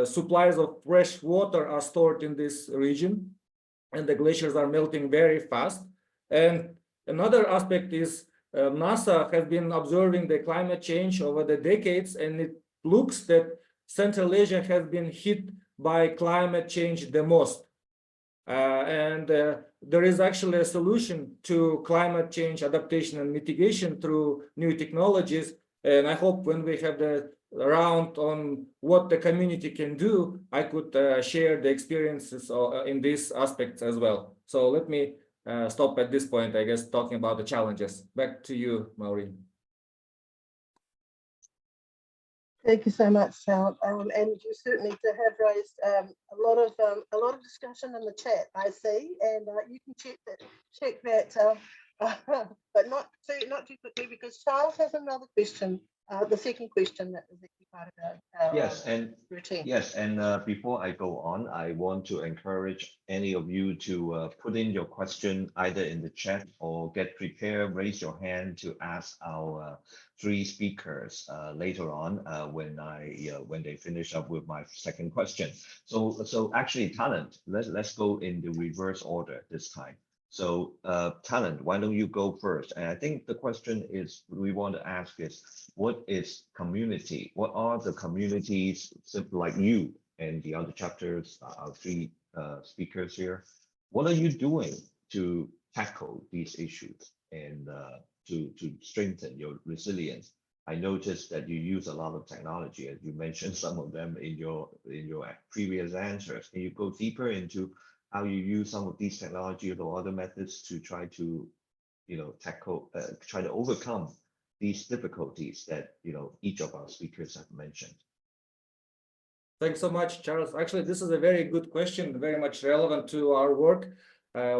supplies of fresh water are stored in this region, and the glaciers are melting very fast. And another aspect is NASA has been observing the climate change over the decades, and it looks that Central Asia has been hit by climate change the most. There is actually a solution to climate change adaptation and mitigation through new technologies. And I hope when we have the round on what the community can do, I could share the experiences in these aspects as well. So let me stop at this point, I guess, talking about the challenges. Back to you, Maureen. Thank you so much, Sal. And you certainly have raised a lot of discussion in the chat, I see, and you can check that, but not too quickly, because Charles has another question. The second question that is actually part of our routine. Yes, and before I go on, I want to encourage any of you to put in your question either in the chat or get prepared, raise your hand to ask our three speakers later on when they finish up with my second question. So actually, Talent, let's go in the reverse order this time. So Talent, why don't you go first? And I think the question is we want to ask is, what is community? What are the communities like you and the other chapters, our three speakers here? What are you doing to tackle these issues and to strengthen your resilience? I noticed that you use a lot of technology, as you mentioned some of them in your previous answers. Can you go deeper into how you use some of these technologies or other methods to try to, tackle, try to overcome these difficulties that, each of our speakers have mentioned? Thanks so much, Charles. Actually, this is a very good question, very much relevant to our work.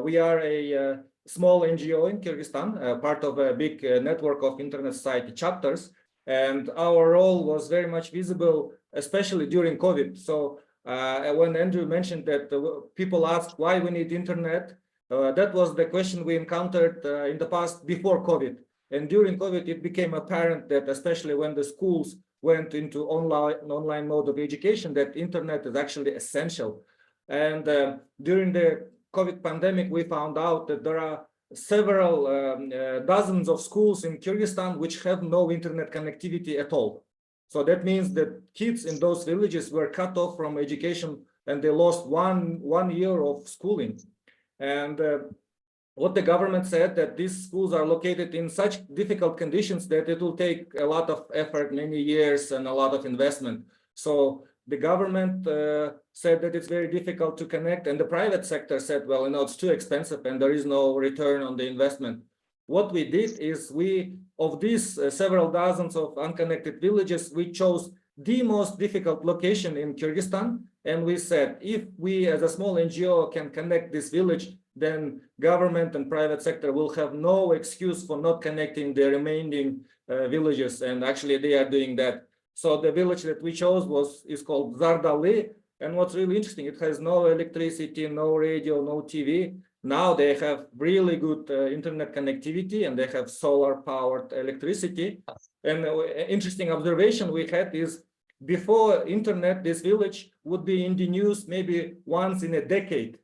We are a small NGO in Kyrgyzstan, part of a big network of Internet Society chapters. And our role was very much visible, especially during COVID. So when Andrew mentioned that people ask why we need internet, that was the question we encountered in the past before COVID. And during COVID, it became apparent that especially when the schools went into online mode of education, that internet is actually essential. And during the COVID pandemic, we found out that there are several dozens of schools in Kyrgyzstan which have no internet connectivity at all. So that means that kids in those villages were cut off from education and they lost one year of schooling. And what the government said, that these schools are located in such difficult conditions that it will take a lot of effort, many years, and a lot of investment. So the government said that it's very difficult to connect, and the private sector said, well, it's too expensive and there is no return on the investment. What we did is of these several dozens of unconnected villages, we chose the most difficult location in Kyrgyzstan. And we said, if we as a small NGO can connect this village, then government and private sector will have no excuse for not connecting the remaining villages. And actually they are doing that. So the village that we chose is called Zardali. And what's really interesting, it has no electricity, no radio, no TV. Now they have really good internet connectivity and they have solar powered electricity. And interesting observation we had is before internet, this village would be in the news maybe once in a decade.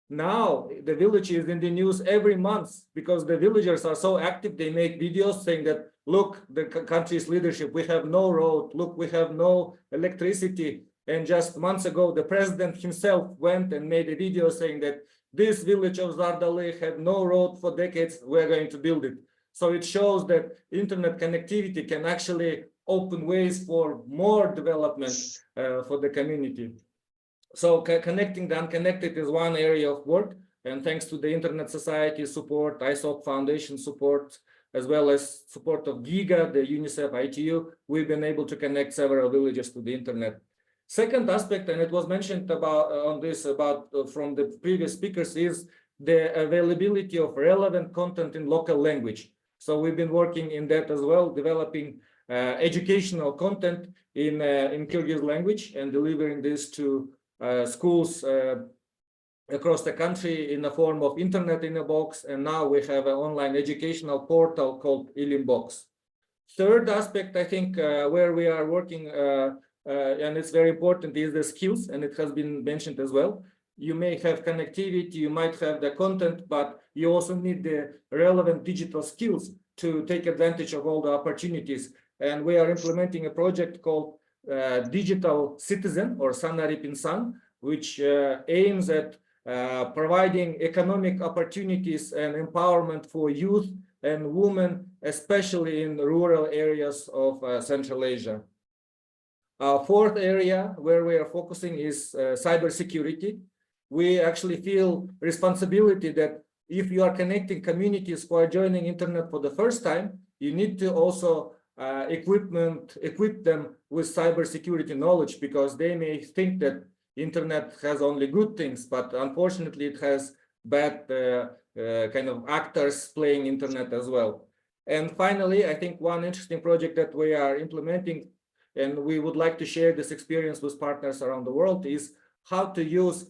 Now the village is in the news every month because the villagers are so active. They make videos saying that, look, the country's leadership, we have no road, look, we have no electricity. And just months ago, the president himself went and made a video saying that this village of Zardali had no road for decades, we're going to build it. So it shows that internet connectivity can actually open ways for more development for the community. So connecting the unconnected is one area of work. And thanks to the Internet Society support, ISOC Foundation support, as well as support of GIGA, the UNICEF ITU, we've been able to connect several villages to the internet. Second aspect, and it was mentioned from the previous speakers, is the availability of relevant content in local language. So we've been working in that as well, developing educational content in Kyrgyz language and delivering this to schools across the country in the form of internet in a box, and now we have an online educational portal called Ilimbox. Third aspect, I think, where we are working, and it's very important, is the skills, and it has been mentioned as well. You may have connectivity, you might have the content, but you also need the relevant digital skills to take advantage of all the opportunities. And we are implementing a project called Digital Citizen, or Sanarip Insan, which aims at providing economic opportunities and empowerment for youth and women, especially in rural areas of Central Asia. Our fourth area where we are focusing is cybersecurity. We actually feel responsibility that if you are connecting communities who are joining internet for the first time, you need to also equip them with cybersecurity knowledge, because they may think that internet has only good things, but unfortunately it has bad kind of actors playing internet as well. And finally, I think one interesting project that we are implementing, and we would like to share this experience with partners around the world, is how to use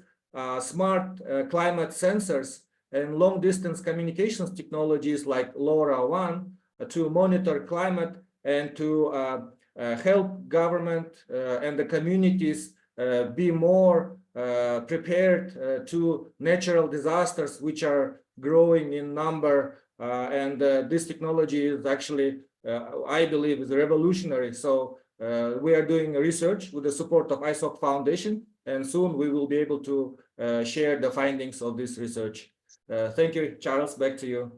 smart climate sensors and long distance communications technologies like LoRaWAN to monitor climate and to help government and the communities be more prepared to natural disasters, which are growing in number. And this technology is actually, I believe, is revolutionary. So we are doing research with the support of ISOC Foundation, and soon we will be able to share the findings of this research. Thank you, Charles, back to you.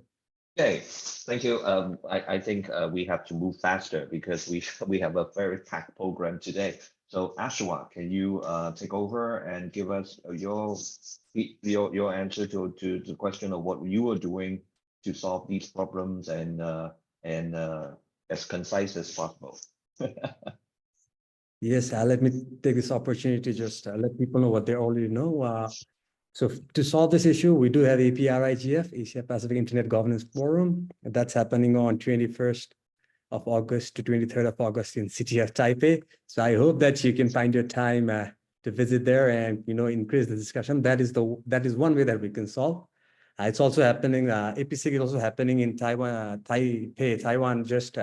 Okay, thank you. I think we have to move faster because we have a very packed program today. So Ashwa, can you take over and give us your answer to the question of what you are doing to solve these problems, and as concise as possible? Yes, let me take this opportunity to just let people know what they already know. So to solve this issue, we do have APRIGF, Asia Pacific Internet Governance Forum. That's happening on 21st of August to 23rd of August in city of Taipei. So I hope that you can find your time to visit there and increase the discussion. That is one way that we can solve. It's also happening. APCIC is also happening in Taiwan, Taipei, Taiwan, just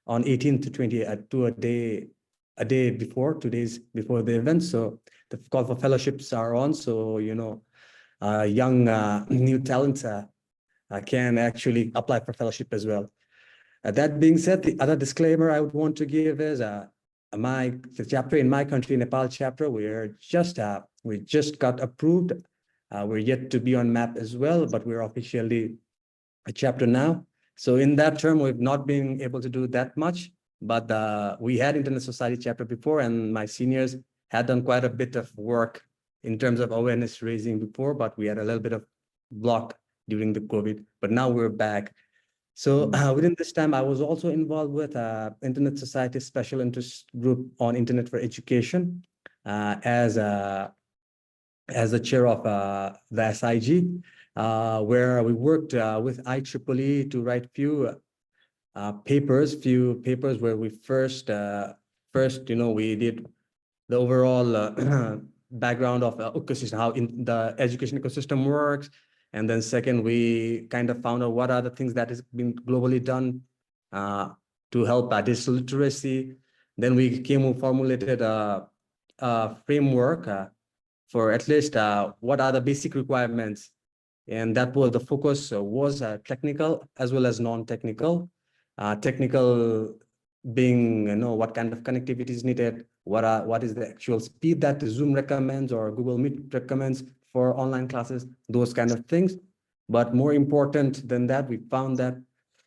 on 18th to 20th, a day before, 2 days before the event. So the call for fellowships are on. So young new talents can actually apply for fellowship as well. That being said, the other disclaimer I would want to give is the chapter in my country, Nepal chapter, we just got approved. We're yet to be on map as well, but we're officially a chapter now. So in that term, we've not been able to do that much, but we had Internet Society chapter before, and my seniors had done quite a bit of work in terms of awareness raising before, but we had a little bit of block during the COVID, but now we're back. So within this time, I was also involved with Internet Society Special Interest Group on Internet for Education as the chair of the SIG, where we worked with IEEE to write few papers where we first, we did the overall background of ecosystem, how the education ecosystem works. And then second, we kind of found out what are the things that has been globally done to help digital literacy. Then we formulated a framework for at least what are the basic requirements. And that was the focus was technical as well as non-technical. Technical being, what kind of connectivity is needed, what is the actual speed that Zoom recommends or Google Meet recommends for online classes, those kind of things. But more important than that, we found that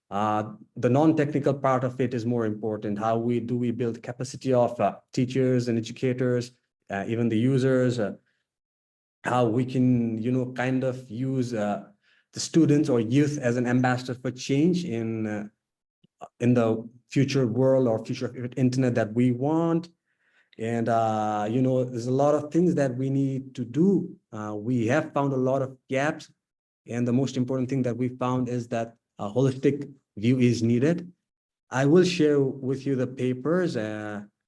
the non-technical part of it is more important. How do we build capacity of teachers and educators, even the users, how we can, kind of use the students or youth as an ambassador for change in the future world or future internet that we want. And, there's a lot of things that we need to do. We have found a lot of gaps. And the most important thing that we found is that a holistic view is needed. I will share with you the papers,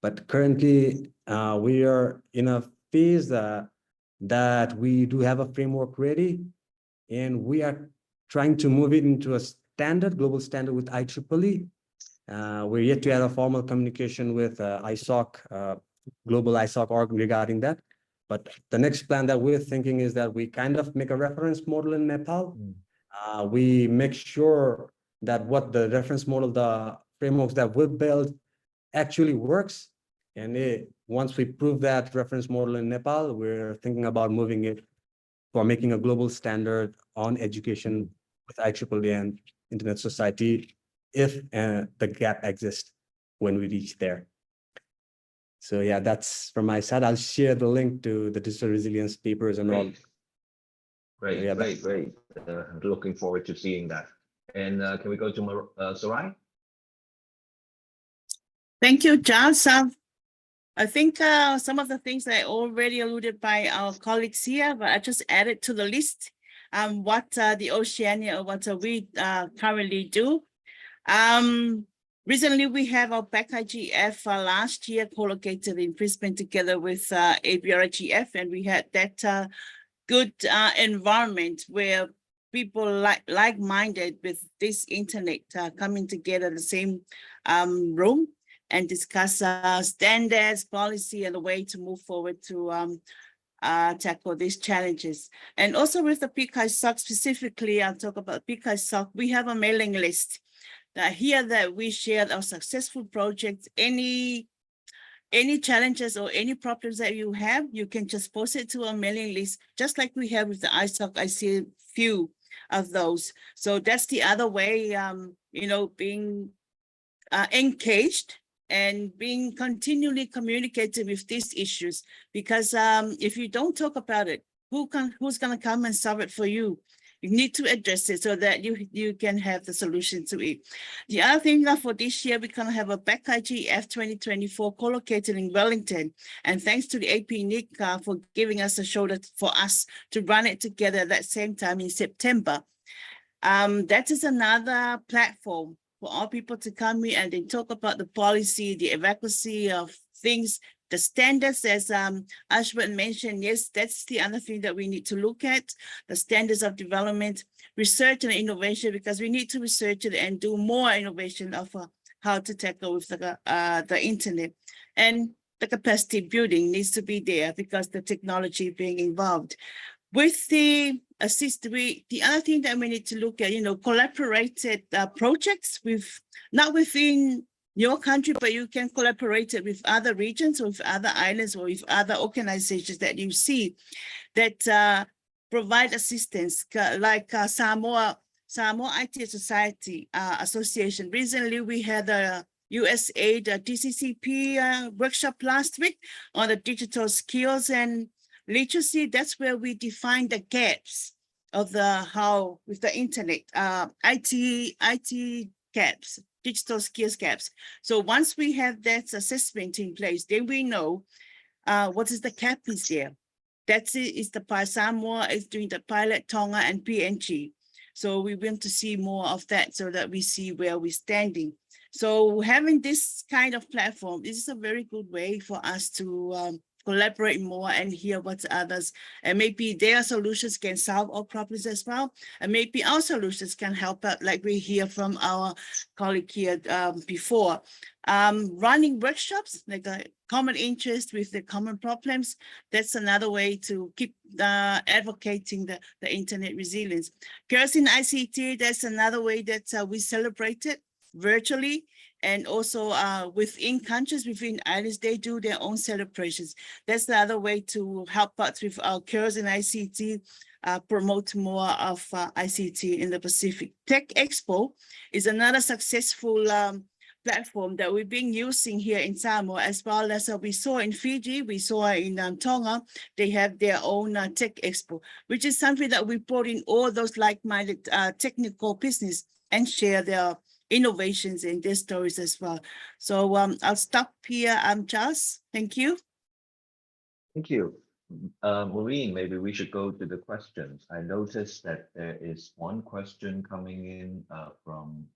but currently we are in a phase that we do have a framework ready, and we are trying to move it into a standard, global standard with IEEE. We're yet to have a formal communication with ISOC, global ISOC org regarding that. But the next plan that we're thinking is that we kind of make a reference model in Nepal. We make sure that what the reference model, the frameworks that we build actually works. And once we prove that reference model in Nepal, we're thinking about moving it for making a global standard on education with IEEE and Internet Society if the gap exists when we reach there. So yeah, that's from my side. I'll share the link to the digital resilience papers and all. Great, Yeah, great. Looking forward to seeing that. And can we go to Sarai? Thank you, Charles. I think some of the things I already alluded by our colleagues here, but I just added to the list what the Oceania, what we currently do. Recently, we have our PAC-IGF last year co-located in Brisbane together with ABRIGF, and we had that good environment where people like-minded with this internet coming together in the same room and discuss standards, policy, and the way to move forward to tackle these challenges. And also with the PKI-SOC specifically, I'll talk about PKI-SOC, we have a mailing list here that we share our successful projects. Any challenges or any problems that you have, you can just post it to our mailing list, just like we have with the ISOC. I see a few of those. So that's the other way, being engaged and being continually communicated with these issues. Because if you don't talk about it, who's gonna come and solve it for you? You need to address it so that you can have the solution to it. The other thing that for this year, we're going to have a PAC-IGF 2024 co-located in Wellington. And thanks to the AP Nick for giving us a shoulder for us to run it together at that same time in September. That is another platform for all people to come in and then talk about the policy, the advocacy of things, the standards, as Ashwin mentioned. Yes, that's the other thing that we need to look at, the standards of development, research and innovation, because we need to research it and do more innovation of how to tackle with the internet. And the capacity building needs to be there because the technology being involved. With the the other thing that we need to look at, collaborated projects not within your country, but you can collaborate it with other regions or with other islands or with other organizations that you see that provide assistance, like Samoa IT Society Association. Recently, we had a USAID DCCP workshop last week on the digital skills and literacy. That's where we define the gaps of with the internet, IT gaps, digital skills gaps. So once we have that assessment in place, then we know what is the gap is there. That's it, is the Samoa is doing the pilot, Tonga and PNG. So we want to see more of that so that we see where we're standing. So having this kind of platform, this is a very good way for us to collaborate more and hear what others, and maybe their solutions can solve our problems as well. And maybe our solutions can help out, like we hear from our colleague here before. Running workshops, like a common interest with the common problems, that's another way to keep advocating the internet resilience. Girls in ICT, that's another way that we celebrate it virtually. And also within countries, within islands, they do their own celebrations. That's the other way to help out with our girls in ICT, promote more of ICT in the Pacific. Tech Expo is another successful platform that we've been using here in Samoa, as well as we saw in Fiji, we saw in Tonga, they have their own Tech Expo, which is something that we brought in all those like-minded technical business and share their innovations in their stories as well. So I'll stop here, Charles. Thank you. Thank you. Maureen, maybe we should go to the questions. I noticed that there is one question coming in from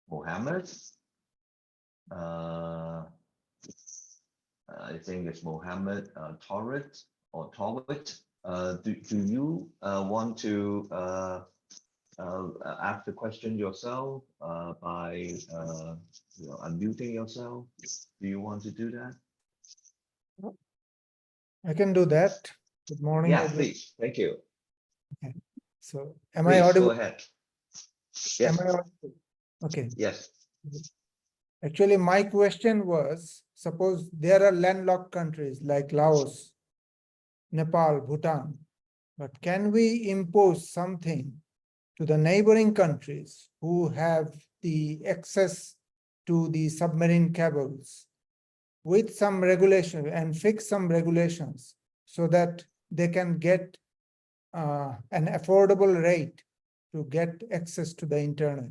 Mohammed. I think it's Mohammed Torres or toward. Do you want to ask the question yourself by unmuting yourself? Do you want to do that? I can do that. Good morning. Yeah, everyone. please. Thank you. Okay. So am Please, I audible? go ahead. Yes. Am I audible? Okay. Yes. Actually, my question was, suppose there are landlocked countries like Laos, Nepal, Bhutan, but can we impose something to the neighboring countries who have the access to the submarine cables with some regulation and fix some regulations so that they can get an affordable rate to get access to the internet?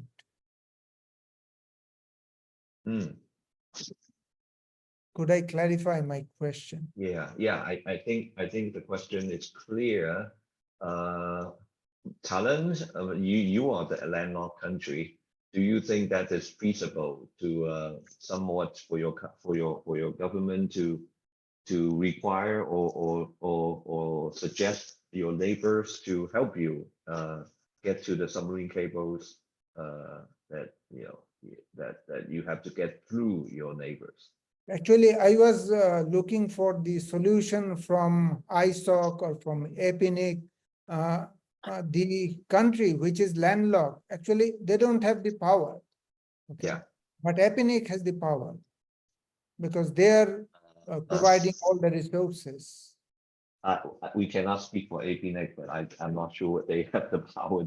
Could I clarify my question? Yeah, I think the question is clear. Talent, you are the landlocked country. Do you think that is feasible to somewhat for your government to require or suggest your neighbors to help you get to the submarine cables that you have to get through your neighbors? Actually, I was looking for the solution from ISOC or from APNIC. The country which is landlocked, actually, they don't have the power. Okay. Yeah. But APNIC has the power because they are providing all the resources. We cannot speak for APNIC, but I'm not sure they have the power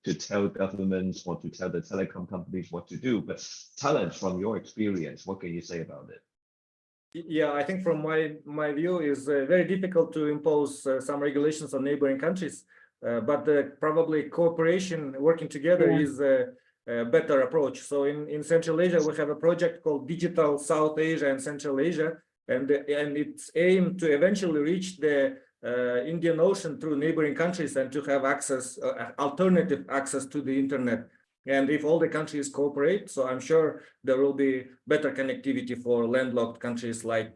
to tell governments or to tell the telecom companies what to do. But Talent, from your experience, what can you say about it? Yeah, I think from my view is very difficult to impose some regulations on neighboring countries, but probably cooperation, working together is a better approach. So in Central Asia, we have a project called Digital South Asia and Central Asia, and it's aimed to eventually reach the Indian Ocean through neighboring countries and to have access, alternative access to the internet. And if all the countries cooperate, so I'm sure there will be better connectivity for landlocked countries like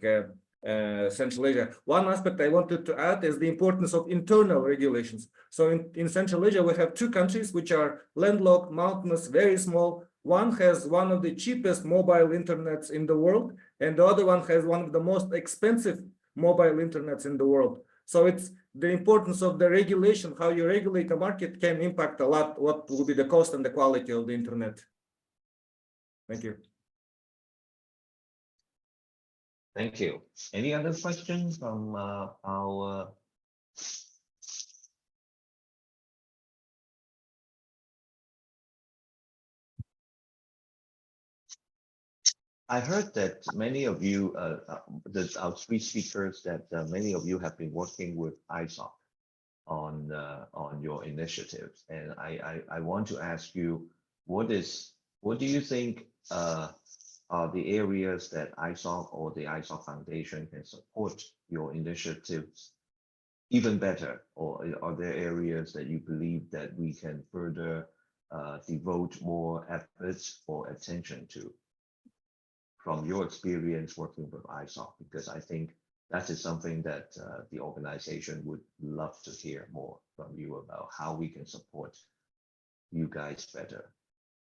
Central Asia. One aspect I wanted to add is the importance of internal regulations. So in Central Asia, we have two countries which are landlocked, mountainous, very small. One has one of the cheapest mobile internets in the world, and the other one has one of the most expensive mobile internets in the world. So it's the importance of the regulation, how you regulate a market can impact a lot what will be the cost and the quality of the internet. Thank you. Thank you. Any other questions from our I heard that many of you, our three speakers, that many of you have been working with ISOC on your initiatives, and I want to ask you, what do you think are the areas that ISOC or the ISOC Foundation can support your initiatives even better, or are there areas that you believe that we can further devote more efforts or attention to from your experience working with ISOC? Because I think that is something that the organization would love to hear more from you about, how we can support you guys better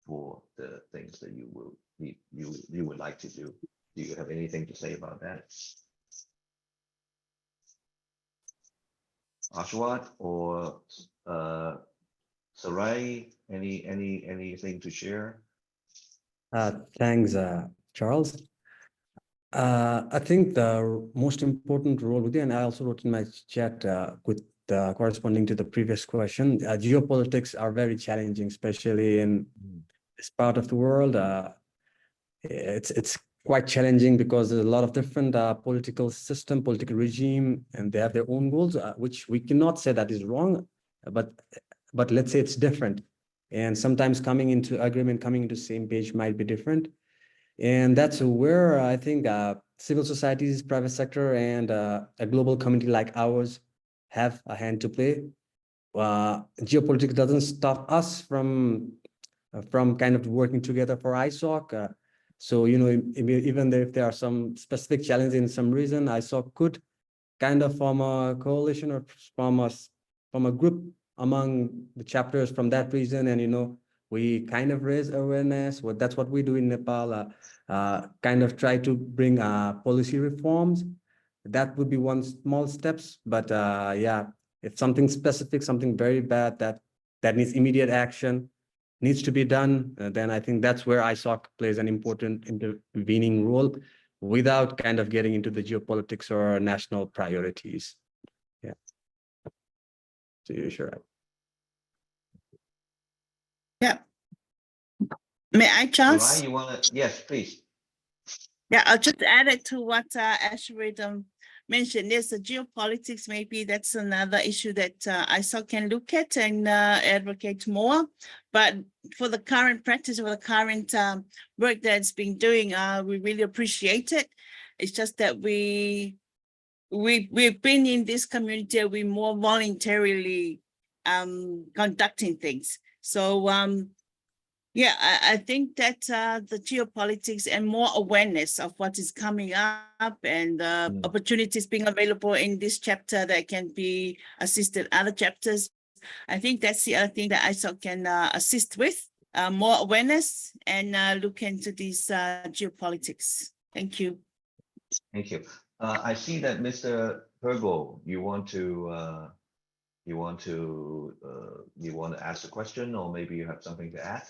for the things that you would like to do. Do you have anything to say about that? Ashwat or Sarai, anything to share? Thanks, Charles. I think the most important role with you, and I also wrote in my chat with corresponding to the previous question, geopolitics are very challenging, especially in this part of the world. It's quite challenging because there's a lot of different political system, political regime, and they have their own goals, which we cannot say that is wrong, but let's say it's different. And sometimes coming into agreement, coming into same page might be different. And that's where I think civil societies, private sector, and a global community like ours have a hand to play. Geopolitics doesn't stop us from kind of working together for ISOC. So, you know, even if there are some specific challenges in some reason, ISOC could kind of form a coalition or from a group among the chapters from that region, and we kind of raise awareness. That's what we do in Nepal. Kind of try to bring policy reforms. That would be one small steps, but yeah, if something specific, something very bad that needs immediate action needs to be done, then I think that's where ISOC plays an important intervening role without kind of getting into the geopolitics or national priorities. Yeah. So you're sure. Yeah. May I, Charles? You want to? Yes, please. Yeah, I'll just add it to what Ashrid mentioned. Yes, the geopolitics, maybe that's another issue that ISOC can look at and advocate more. But for the current practice, for the current work that's been doing, we really appreciate it. It's just that we've been in this community, we're more voluntarily conducting things. So yeah, I think that the geopolitics and more awareness of what is coming up and opportunities being available in this chapter that can be assisted other chapters. I think that's the other thing that ISOC can assist with, more awareness and look into these geopolitics. Thank you. Thank you. I see that Mr. Purbo, you want to ask a question, or maybe you have something to add?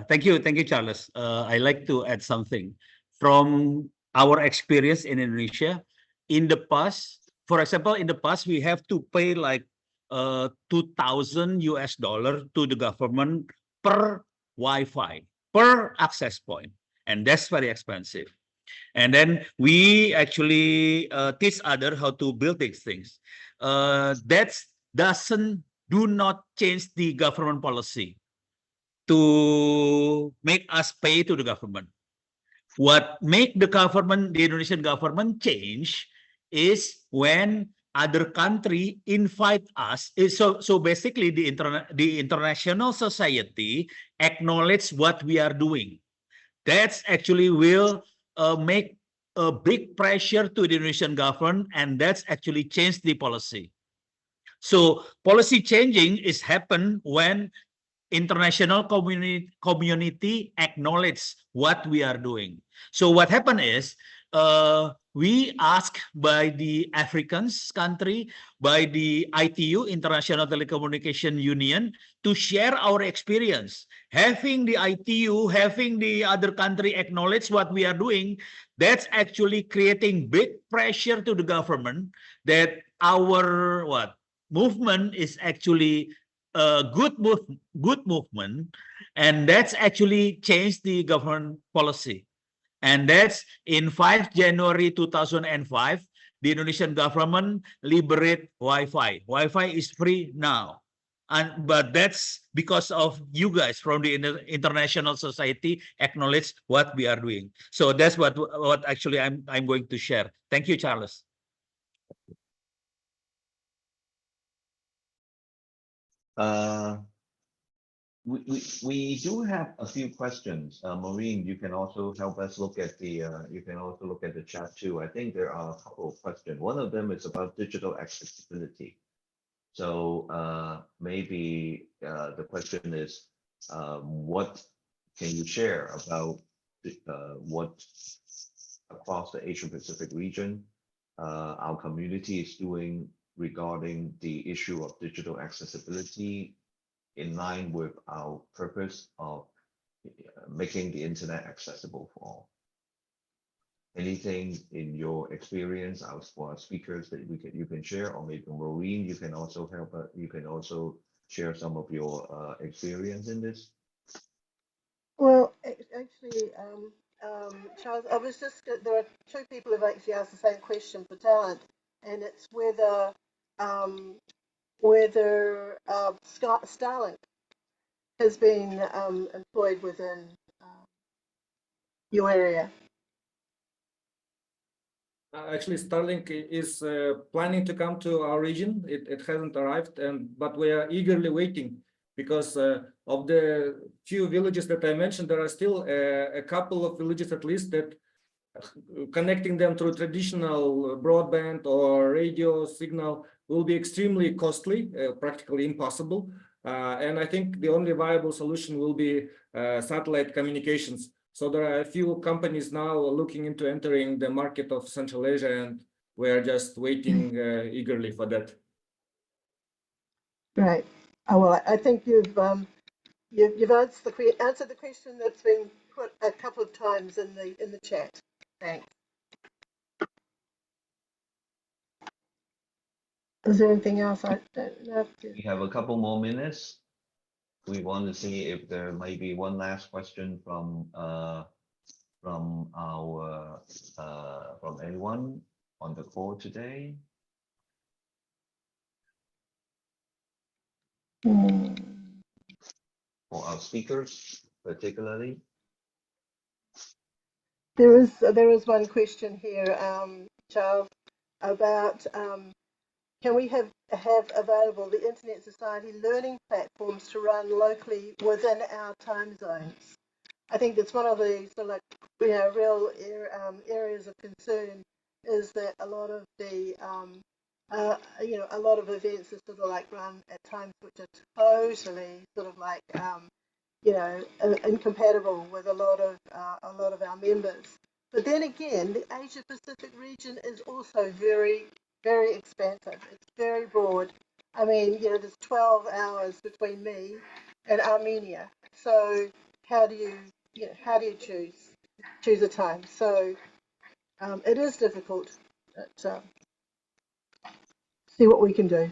Thank you, Charles. I like to add something from our experience in Indonesia. In the past, for example, in the past we have to pay like $2,000 to the government per Wi-Fi, per access point, and that's very expensive. And then we actually teach others how to build these things. That do not change the government policy to make us pay to the government. What make the Indonesian government change is when other country invite us. So basically the international society acknowledge what we are doing. That's actually will make a big pressure to the Indonesian government, and that's actually change the policy. So policy changing is happen when international community acknowledge what we are doing. So what happened is we ask by the Africans country, by the ITU, International Telecommunication Union, to share our experience. Having the ITU, having the other country acknowledge what we are doing, that's actually creating big pressure to the government that our movement is actually a good movement, and that's actually changed the government policy. And that's in 5 January 2005, the Indonesian government liberate Wi-Fi. Wi-Fi is free now. But that's because of you guys from the international society acknowledge what we are doing. So that's what actually I'm going to share. Thank you, Charles. We do have a few questions. Maureen, you can also help us look at the chat too. I think there are a couple of questions. One of them is about digital accessibility. So maybe the question is, what can you share about what across the Asia Pacific region our community is doing regarding the issue of digital accessibility in line with our purpose of making the internet accessible for all? Anything in your experience for our speakers that you can share, or maybe Maureen, you can also help. You can also share some of your experience in this. Well, actually, Charles, I was just, there are two people who've actually asked the same question for talent, and it's whether Starlink has been employed within your area. Actually, Starlink is planning to come to our region. It hasn't arrived, but we are eagerly waiting, because of the few villages that I mentioned, there are still a couple of villages at least that connecting them through traditional broadband or radio signal will be extremely costly, practically impossible. And I think the only viable solution will be satellite communications. So there are a few companies now looking into entering the market of Central Asia, and we're just waiting eagerly for that. Right. Oh, well, I think you've answered the question that's been put a couple of times in the chat. Thanks. Is there anything else I don't have to? We have a couple more minutes. We want to see if there might be one last question from anyone on the call today. For our speakers, particularly. There is one question here, Charles, about can we have available the Internet Society learning platforms to run locally within our time zones? I think it's one of the sort of real areas of concern is that a lot of the a lot of events are sort of like run at times which are totally sort of like incompatible with a lot of our members. But then again, the Asia Pacific region is also very, very expansive. It's very broad. I mean, there's 12 hours between me and Armenia. So how do you choose a time? So it is difficult. But, see what we can do.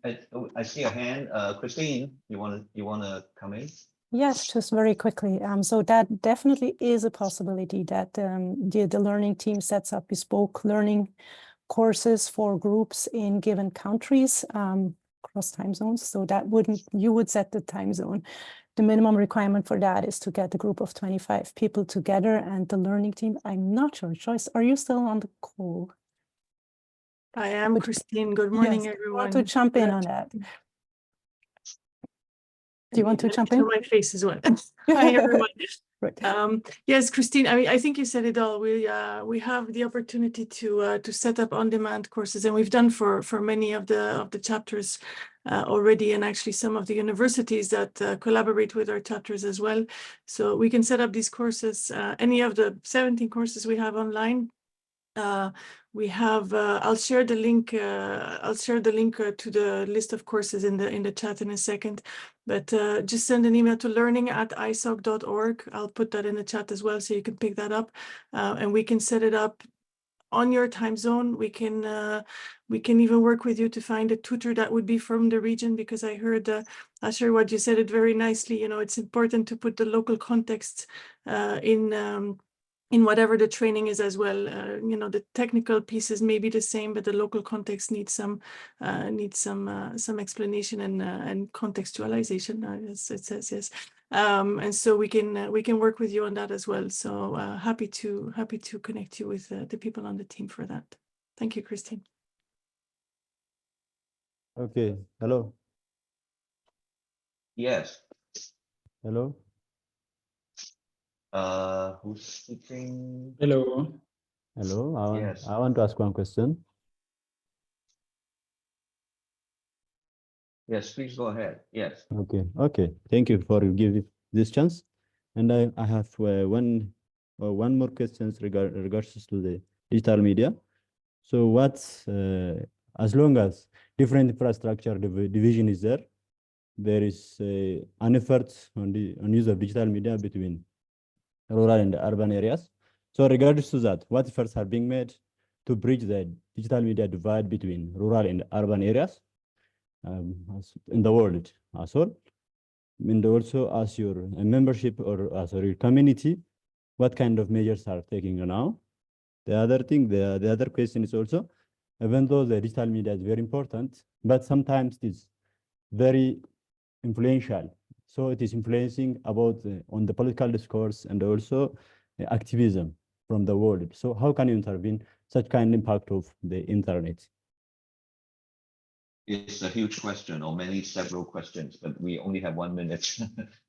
I see a hand. Christine, you wanna come in? Yes, just very quickly. So that definitely is a possibility that the learning team sets up bespoke learning courses for groups in given countries across time zones. So that you would set the time zone. The minimum requirement for that is to get a group of 25 people together, and the learning team, I'm not sure. Joyce, are you still on the call? I am, Christine. Good morning, yes, everyone. I want to jump in on that. Do you want to jump in? My face as well. Hi, everyone. Right. Yes, Christine, I think you said it all. We have the opportunity to set up on-demand courses, and we've done for many of the chapters already, and actually some of the universities that collaborate with our chapters as well. So we can set up these courses, any of the 17 courses we have online. We have. I'll share the link. I'll share the link to the list of courses in the chat in a second. But just send an email to learning@isoc.org. I'll put that in the chat as well, so you can pick that up, and we can set it up on your time zone. We can even work with you to find a tutor that would be from the region, because I heard Asher, what you said it very nicely. It's important to put the local context in whatever the training is as well. The technical pieces may be the same, but the local context needs some explanation and contextualization, as it says, yes. And so we can work with you on that as well. So happy to connect you with the people on the team for that. Thank you, Christine. Okay. Hello. Yes. Hello. Who's speaking? Hello. Hello. Yes. I want to ask one question. Yes, please go ahead. Yes. Okay. Thank you for giving this chance. And I have one more question regards to the digital media. So what's as long as different infrastructure division is there is an effort on use of digital media between rural and urban areas. So regardless to that, what efforts are being made to bridge the digital media divide between rural and urban areas in the world as well? And also as your membership or as your community, what kind of measures are taking now? The other thing, the other question is also, even though the digital media is very important, but sometimes it's very influential. So it is influencing about on the political discourse and also activism from the world. So how can you intervene such kind of impact of the internet? It's a huge question, or several questions, but we only have 1 minute.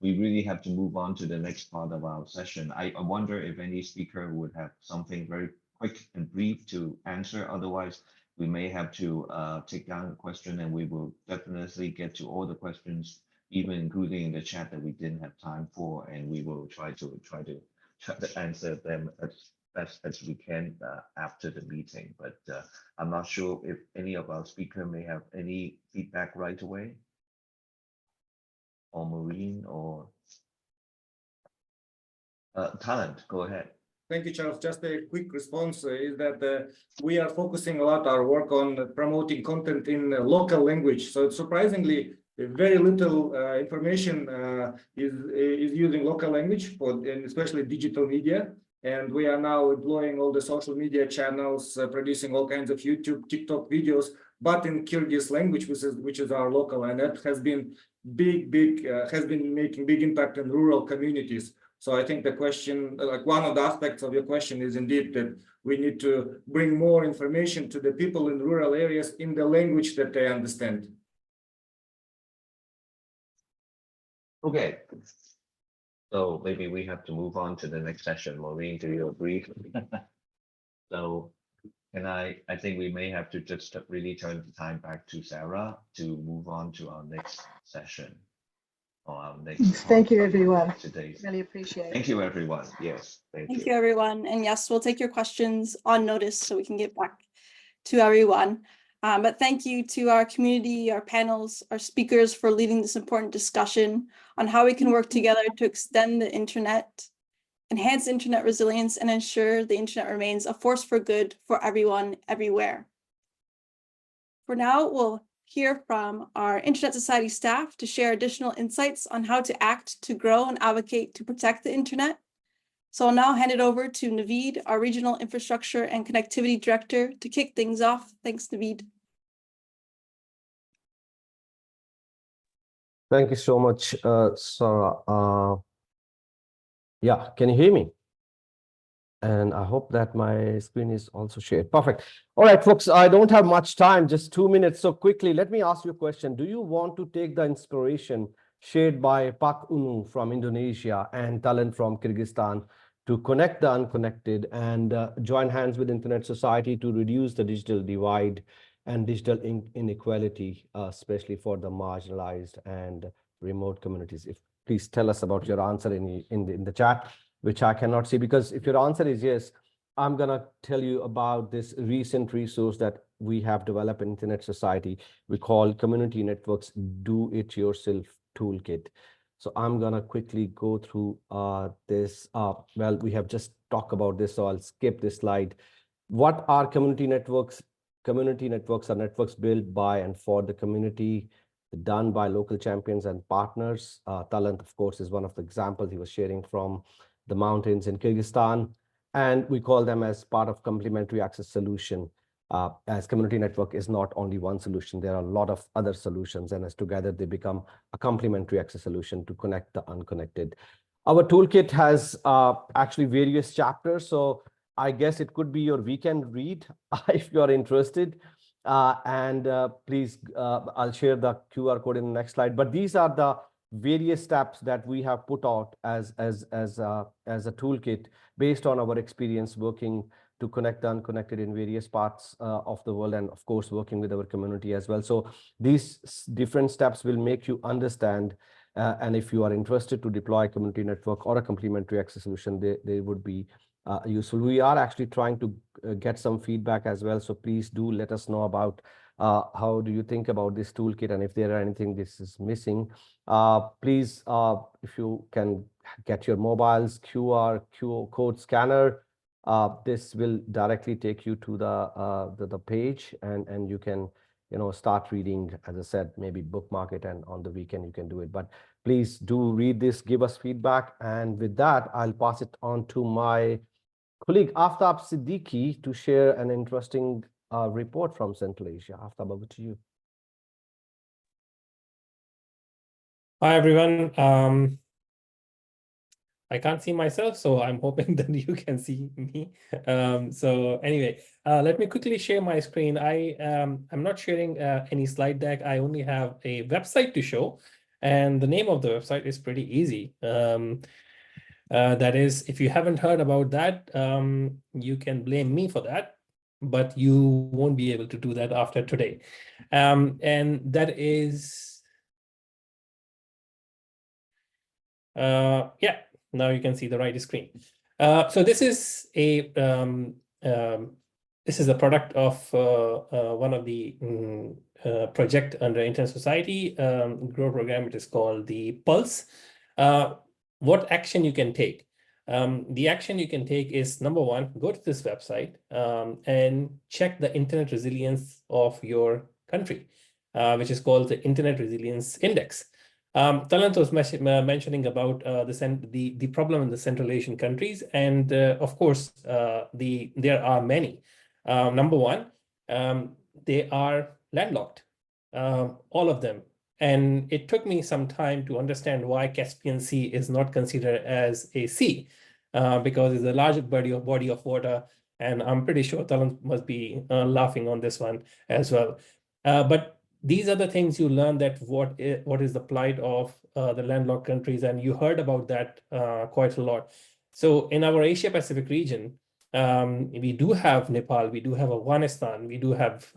We really have to move on to the next part of our session. I wonder if any speaker would have something very quick and brief to answer. Otherwise, we may have to take down the question, and we will definitely get to all the questions, even including in the chat that we didn't have time for, and we will try to answer them as best as we can after the meeting. But I'm not sure if any of our speaker may have any feedback right away, or Maureen, or Talent. Go ahead. Thank you, Charles. Just a quick response is that we are focusing a lot our work on promoting content in local language. So surprisingly, very little information is using local language and especially digital media. And we are now employing all the social media channels, producing all kinds of YouTube, TikTok videos, but in Kyrgyz language, which is our local, and that has been has been making big impact in rural communities. So I think the question, like one of the aspects of your question, is indeed that we need to bring more information to the people in rural areas in the language that they understand. Okay. So maybe we have to move on to the next session. Maureen, do you agree? So I think we may have to just really turn the time back to Sarah to move on to our next session, or our next. Thank you, everyone. Today. Really appreciate it. Thank you, everyone. Yes, Thank you, everyone. And yes, we'll take your questions on notice so we can get back to everyone. But thank you to our community, our panels, our speakers for leading this important discussion on how we can work together to extend the internet, enhance internet resilience, and ensure the internet remains a force for good for everyone, everywhere. For now, we'll hear from our Internet Society staff to share additional insights on how to act to grow and advocate to protect the internet. So I'll now hand it over to Naveed, our Regional Infrastructure and Connectivity Director, to kick things off. Thanks, Naveed. Thank you so much, Sarah. Yeah, can you hear me? And I hope that my screen is also shared. Perfect. All right, folks, I don't have much time, just 2 minutes. So quickly, let me ask you a question. Do you want to take the inspiration shared by Pak Unu from Indonesia and Talent from Kyrgyzstan to connect the unconnected and join hands with Internet Society to reduce the digital divide and digital inequality, especially for the marginalized and remote communities? Please tell us about your answer in the chat, which I cannot see, because if your answer is yes, I'm gonna tell you about this recent resource that we have developed in Internet Society. We call Community Networks Do-It-Yourself Toolkit. So I'm gonna quickly go through this. Well, we have just talked about this, so I'll skip this slide. What are community networks? Community networks are networks built by and for the community, done by local champions and partners. Talent, of course, is one of the examples he was sharing from the mountains in Kyrgyzstan. And we call them as part of complementary access solution. As community network is not only one solution, there are a lot of other solutions, and as together they become a complementary access solution to connect the unconnected. Our toolkit has actually various chapters, so I guess it could be your weekend read if you're interested. Please, I'll share the QR code in the next slide. But these are the various steps that we have put out as a toolkit based on our experience working to connect the unconnected in various parts of the world, and of course working with our community as well. So these different steps will make you understand, and if you are interested to deploy a community network or a complementary access solution, they would be useful. We are actually trying to get some feedback as well, so please do let us know about how do you think about this toolkit, and if there are anything this is missing. Please, if you can get your mobiles QR code scanner, this will directly take you to the page, and you can start reading. As I said, maybe bookmark it, and on the weekend you can do it. But please do read this, give us feedback, and with that I'll pass it on to my colleague Aftab Siddiqui to share an interesting report from Central Asia. Aftab, over to you. Hi everyone. I can't see myself, so I'm hoping that you can see me. So anyway, let me quickly share my screen. I'm not sharing any slide deck. I only have a website to show, and the name of the website is pretty easy. That is, if you haven't heard about that, you can blame me for that, but you won't be able to do that after today. And that is, yeah, now you can see the right screen. So this is a product of one of the project under Internet Society Grow program. It is called the Pulse. What action you can take? The action you can take is, number one, go to this website and check the internet resilience of your country, which is called the Internet Resilience Index. Talant was mentioning about the problem in the Central Asian countries, and of course, there are many. Number one, they are landlocked, all of them. And it took me some time to understand why Caspian Sea is not considered as a sea, because it's a large body of water, and I'm pretty sure Talant must be laughing on this one as well. But these are the things you learn, that what is the plight of the landlocked countries, and you heard about that quite a lot. So in our Asia Pacific region, we do have Nepal, we do have Afghanistan, we do have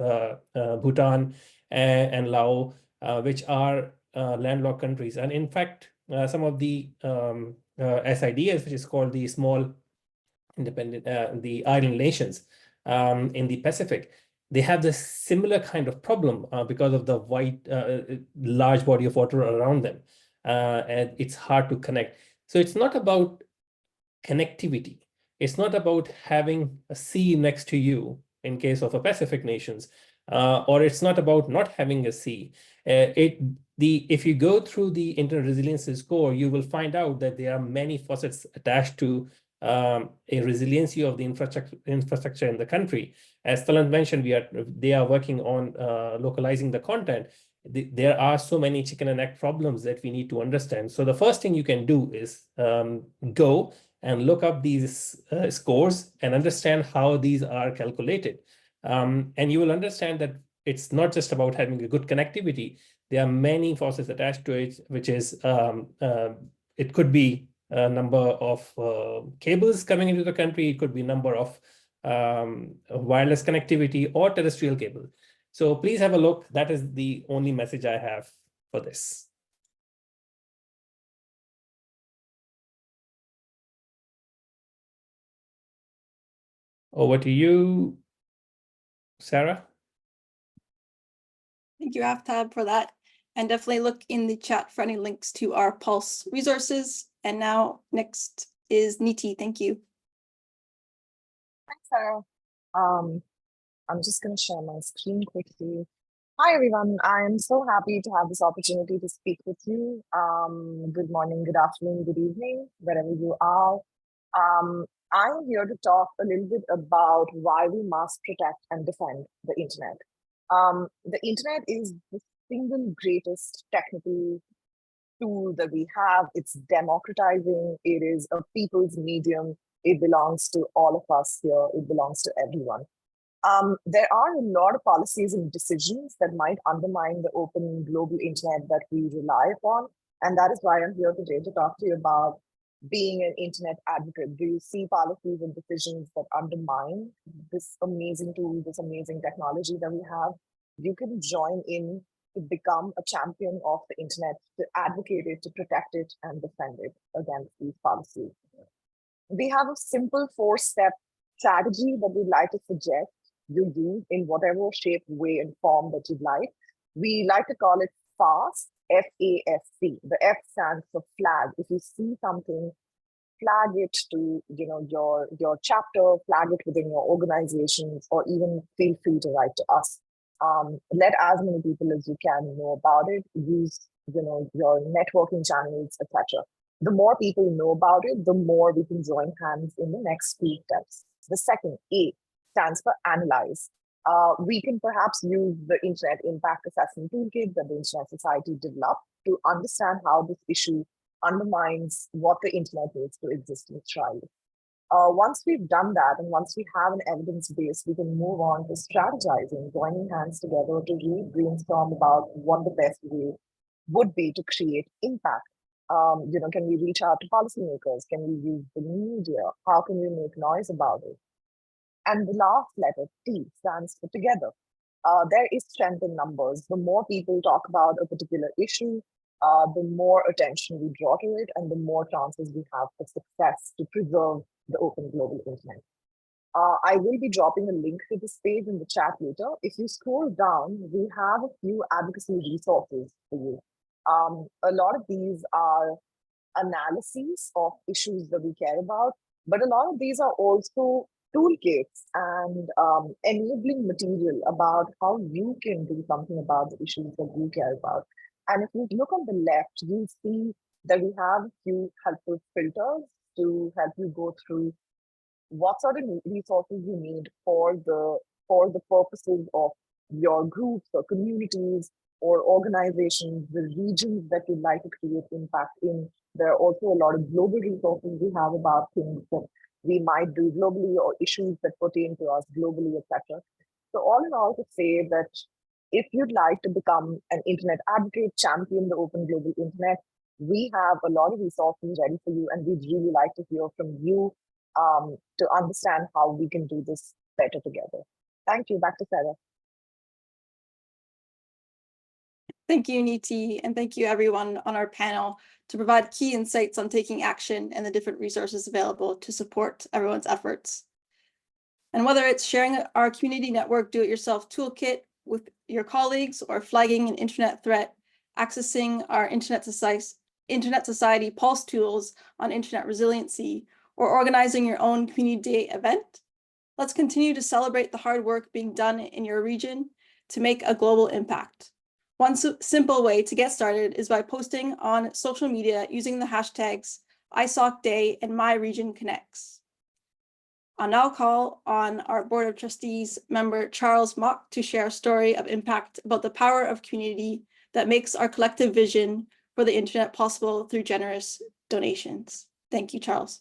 Bhutan and Laos, which are landlocked countries. And in fact, some of the SIDs, which is called the small independent, the island nations in the Pacific, they have this similar kind of problem because of the large body of water around them. And it's hard to connect. So it's not about connectivity. It's not about having a sea next to you in case of a Pacific nations, or it's not about not having a sea. If you go through the Internet Resilience Score, you will find out that there are many facets attached to a resiliency of the infrastructure in the country. As Talant mentioned, they are working on localizing the content. There are so many chicken and egg problems that we need to understand. So the first thing you can do is go and look up these scores and understand how these are calculated. And you will understand that it's not just about having a good connectivity. There are many forces attached to it, which is, it could be a number of cables coming into the country. It could be number of wireless connectivity or terrestrial cable. So please have a look. That is the only message I have for this. Over to you, Sarah. Thank you, Aftab, for that. And definitely look in the chat for any links to our Pulse resources. And now next is Niti. Thank you. Thanks, Sarah. I'm just going to share my screen quickly. Hi, everyone. I am so happy to have this opportunity to speak with you. Good morning, good afternoon, good evening, wherever you are. I'm here to talk a little bit about why we must protect and defend the internet. The internet is the single greatest technical tool that we have. It's democratizing. It is a people's medium. It belongs to all of us here. It belongs to everyone. There are a lot of policies and decisions that might undermine the open global internet that we rely upon. And that is why I'm here today to talk to you about being an internet advocate. Do you see policies and decisions that undermine this amazing tool, this amazing technology that we have? You can join in to become a champion of the internet, to advocate it, to protect it, and defend it against these policies. We have a simple 4-step strategy that we'd like to suggest you use in whatever shape, way, and form that you'd like. We like to call it FAST, F-A-S-C. The F stands for flag. If you see something, flag it to your chapter, flag it within your organizations, or even feel free to write to us. Let as many people as you can know about it. Use your networking channels, etc. The more people know about it, the more we can join hands in the next 3 steps. The second, A, stands for analyze. We can perhaps use the Internet Impact Assessment Toolkit that the Internet Society developed to understand how this issue undermines what the internet needs to exist and thrive. Once we've done that, and once we have an evidence base, we can move on to strategizing, joining hands together to really brainstorm about what the best way would be to create impact. Can we reach out to policymakers? Can we use the media? How can we make noise about it? And the last letter, T, stands for together. There is strength in numbers. The more people talk about a particular issue, the more attention we draw to it, and the more chances we have for success to preserve the open global internet. I will be dropping a link to this page in the chat later. If you scroll down, we have a few advocacy resources for you. A lot of these are analyses of issues that we care about, but a lot of these are also toolkits and enabling material about how you can do something about the issues that you care about. And if you look on the left, you'll see that we have a few helpful filters to help you go through what sort of resources you need for the purposes of your groups or communities or organizations, the regions that you'd like to create impact in. There are also a lot of global resources we have about things that we might do globally or issues that pertain to us globally, etc. So all in all, to say that if you'd like to become an internet advocate, champion the open global internet, we have a lot of resources ready for you, and we'd really like to hear from you to understand how we can do this better together. Thank you. Back to Sarah. Thank you, Niti, and thank you everyone on our panel to provide key insights on taking action and the different resources available to support everyone's efforts. And whether it's sharing our community network do-it-yourself toolkit with your colleagues or flagging an internet threat, accessing our Internet Society Pulse tools on internet resiliency, or organizing your own Community Day event, let's continue to celebrate the hard work being done in your region to make a global impact. One simple way to get started is by posting on social media using the hashtags ISOCDay and MyRegionConnects. I'll now call on our Board of Trustees member Charles Mock to share a story of impact about the power of community that makes our collective vision for the internet possible through generous donations. Thank you, Charles.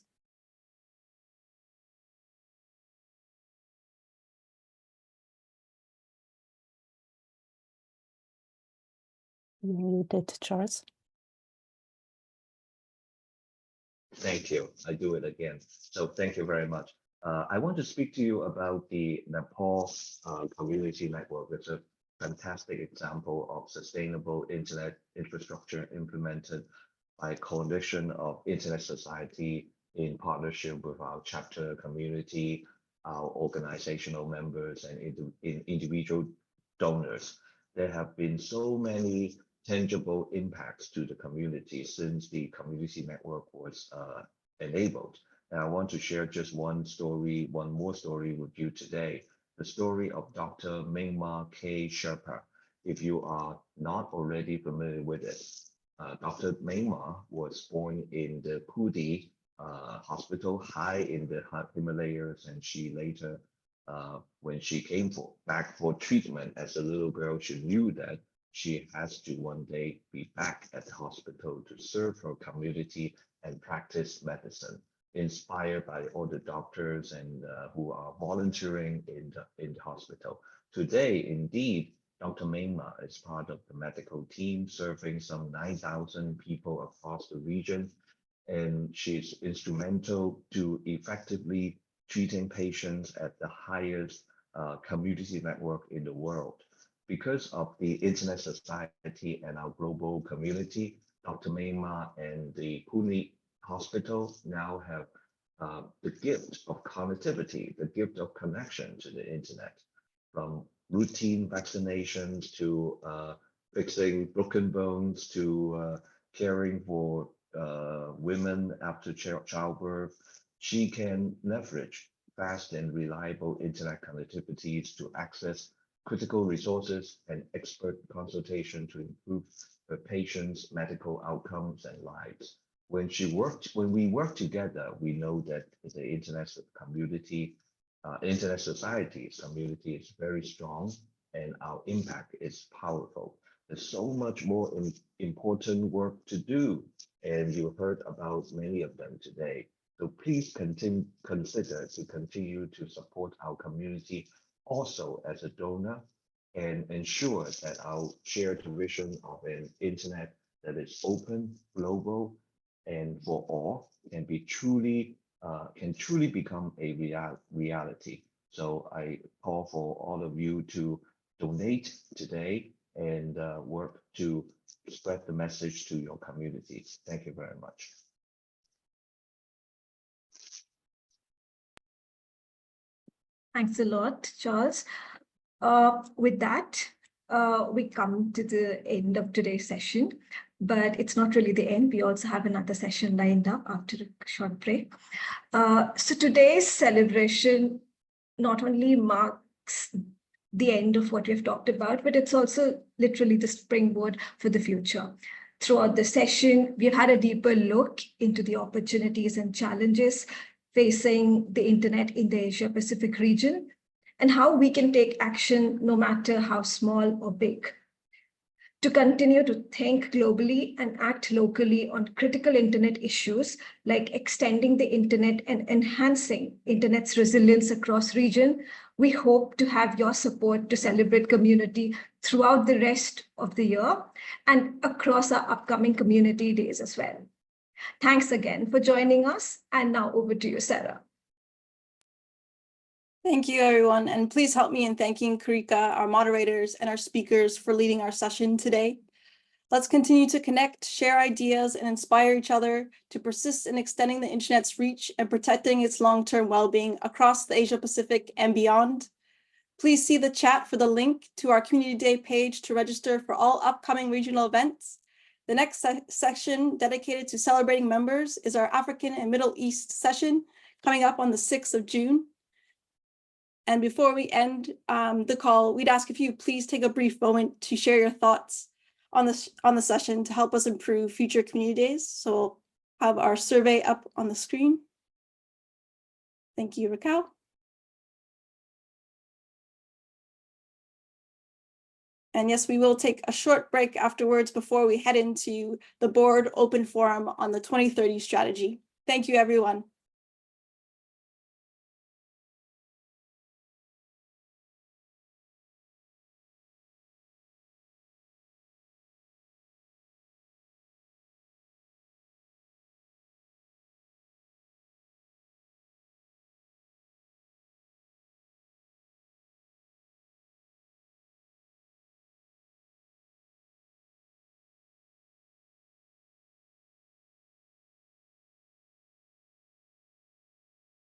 You muted, Charles. Thank you. I do it again. So thank you very much. I want to speak to you about the Nepal Community Network. It's a fantastic example of sustainable internet infrastructure implemented by a coalition of internet society in partnership with our chapter community, our organizational members, and individual donors. There have been so many tangible impacts to the community since the community network was enabled. And I want to share just one more story with you today. The story of Dr. Mingma K. Sherpa. If you are not already familiar with it, Dr. Mingma was born in the Pudi hospital high in the Himalayas, and she later, when she came back for treatment as a little girl, she knew that she has to one day be back at the hospital to serve her community and practice medicine, inspired by all the doctors and who are volunteering in the hospital. Today, indeed, Dr. Mingma is part of the medical team serving some 9,000 people across the region, and she's instrumental to effectively treating patients at the highest community network in the world. Because of the Internet Society and our global community, Dr. Mingma and the Pune Hospital now have the gift of connectivity, the gift of connection to the internet, from routine vaccinations to fixing broken bones to caring for women after childbirth. She can leverage fast and reliable internet connectivities to access critical resources and expert consultation to improve the patient's medical outcomes and lives. When we work together, we know that the internet society's community is very strong and our impact is powerful. There's so much more important work to do, and you heard about many of them today. So please consider to continue to support our community also as a donor, and ensure that our shared vision of an internet that is open, global, and for all can truly become a reality. So I call for all of you to donate today and work to spread the message to your communities. Thank you very much. Thanks a lot, Charles. With that, we come to the end of today's session, but it's not really the end. We also have another session lined up after a short break. So today's celebration not only marks the end of what we've talked about, but it's also literally the springboard for the future. Throughout the session, we've had a deeper look into the opportunities and challenges facing the internet in the Asia-Pacific region, and how we can take action no matter how small or big. To continue to think globally and act locally on critical internet issues like extending the internet and enhancing internet's resilience across region, we hope to have your support to celebrate community throughout the rest of the year and across our upcoming community days as well. Thanks again for joining us. And now over to you, Sarah. Thank you, everyone. And please help me in thanking Karika, our moderators, and our speakers for leading our session today. Let's continue to connect, share ideas, and inspire each other to persist in extending the internet's reach and protecting its long-term well-being across the Asia-Pacific and beyond. Please see the chat for the link to our Community Day page to register for all upcoming regional events. The next section dedicated to celebrating members is our African and Middle East session coming up on the 6th of June. And before we end the call, we'd ask if you please take a brief moment to share your thoughts on the session to help us improve future community days. So we'll have our survey up on the screen. Thank you, Raquel. And yes, we will take a short break afterwards before we head into the board open forum on the 2030 strategy. Thank you, everyone.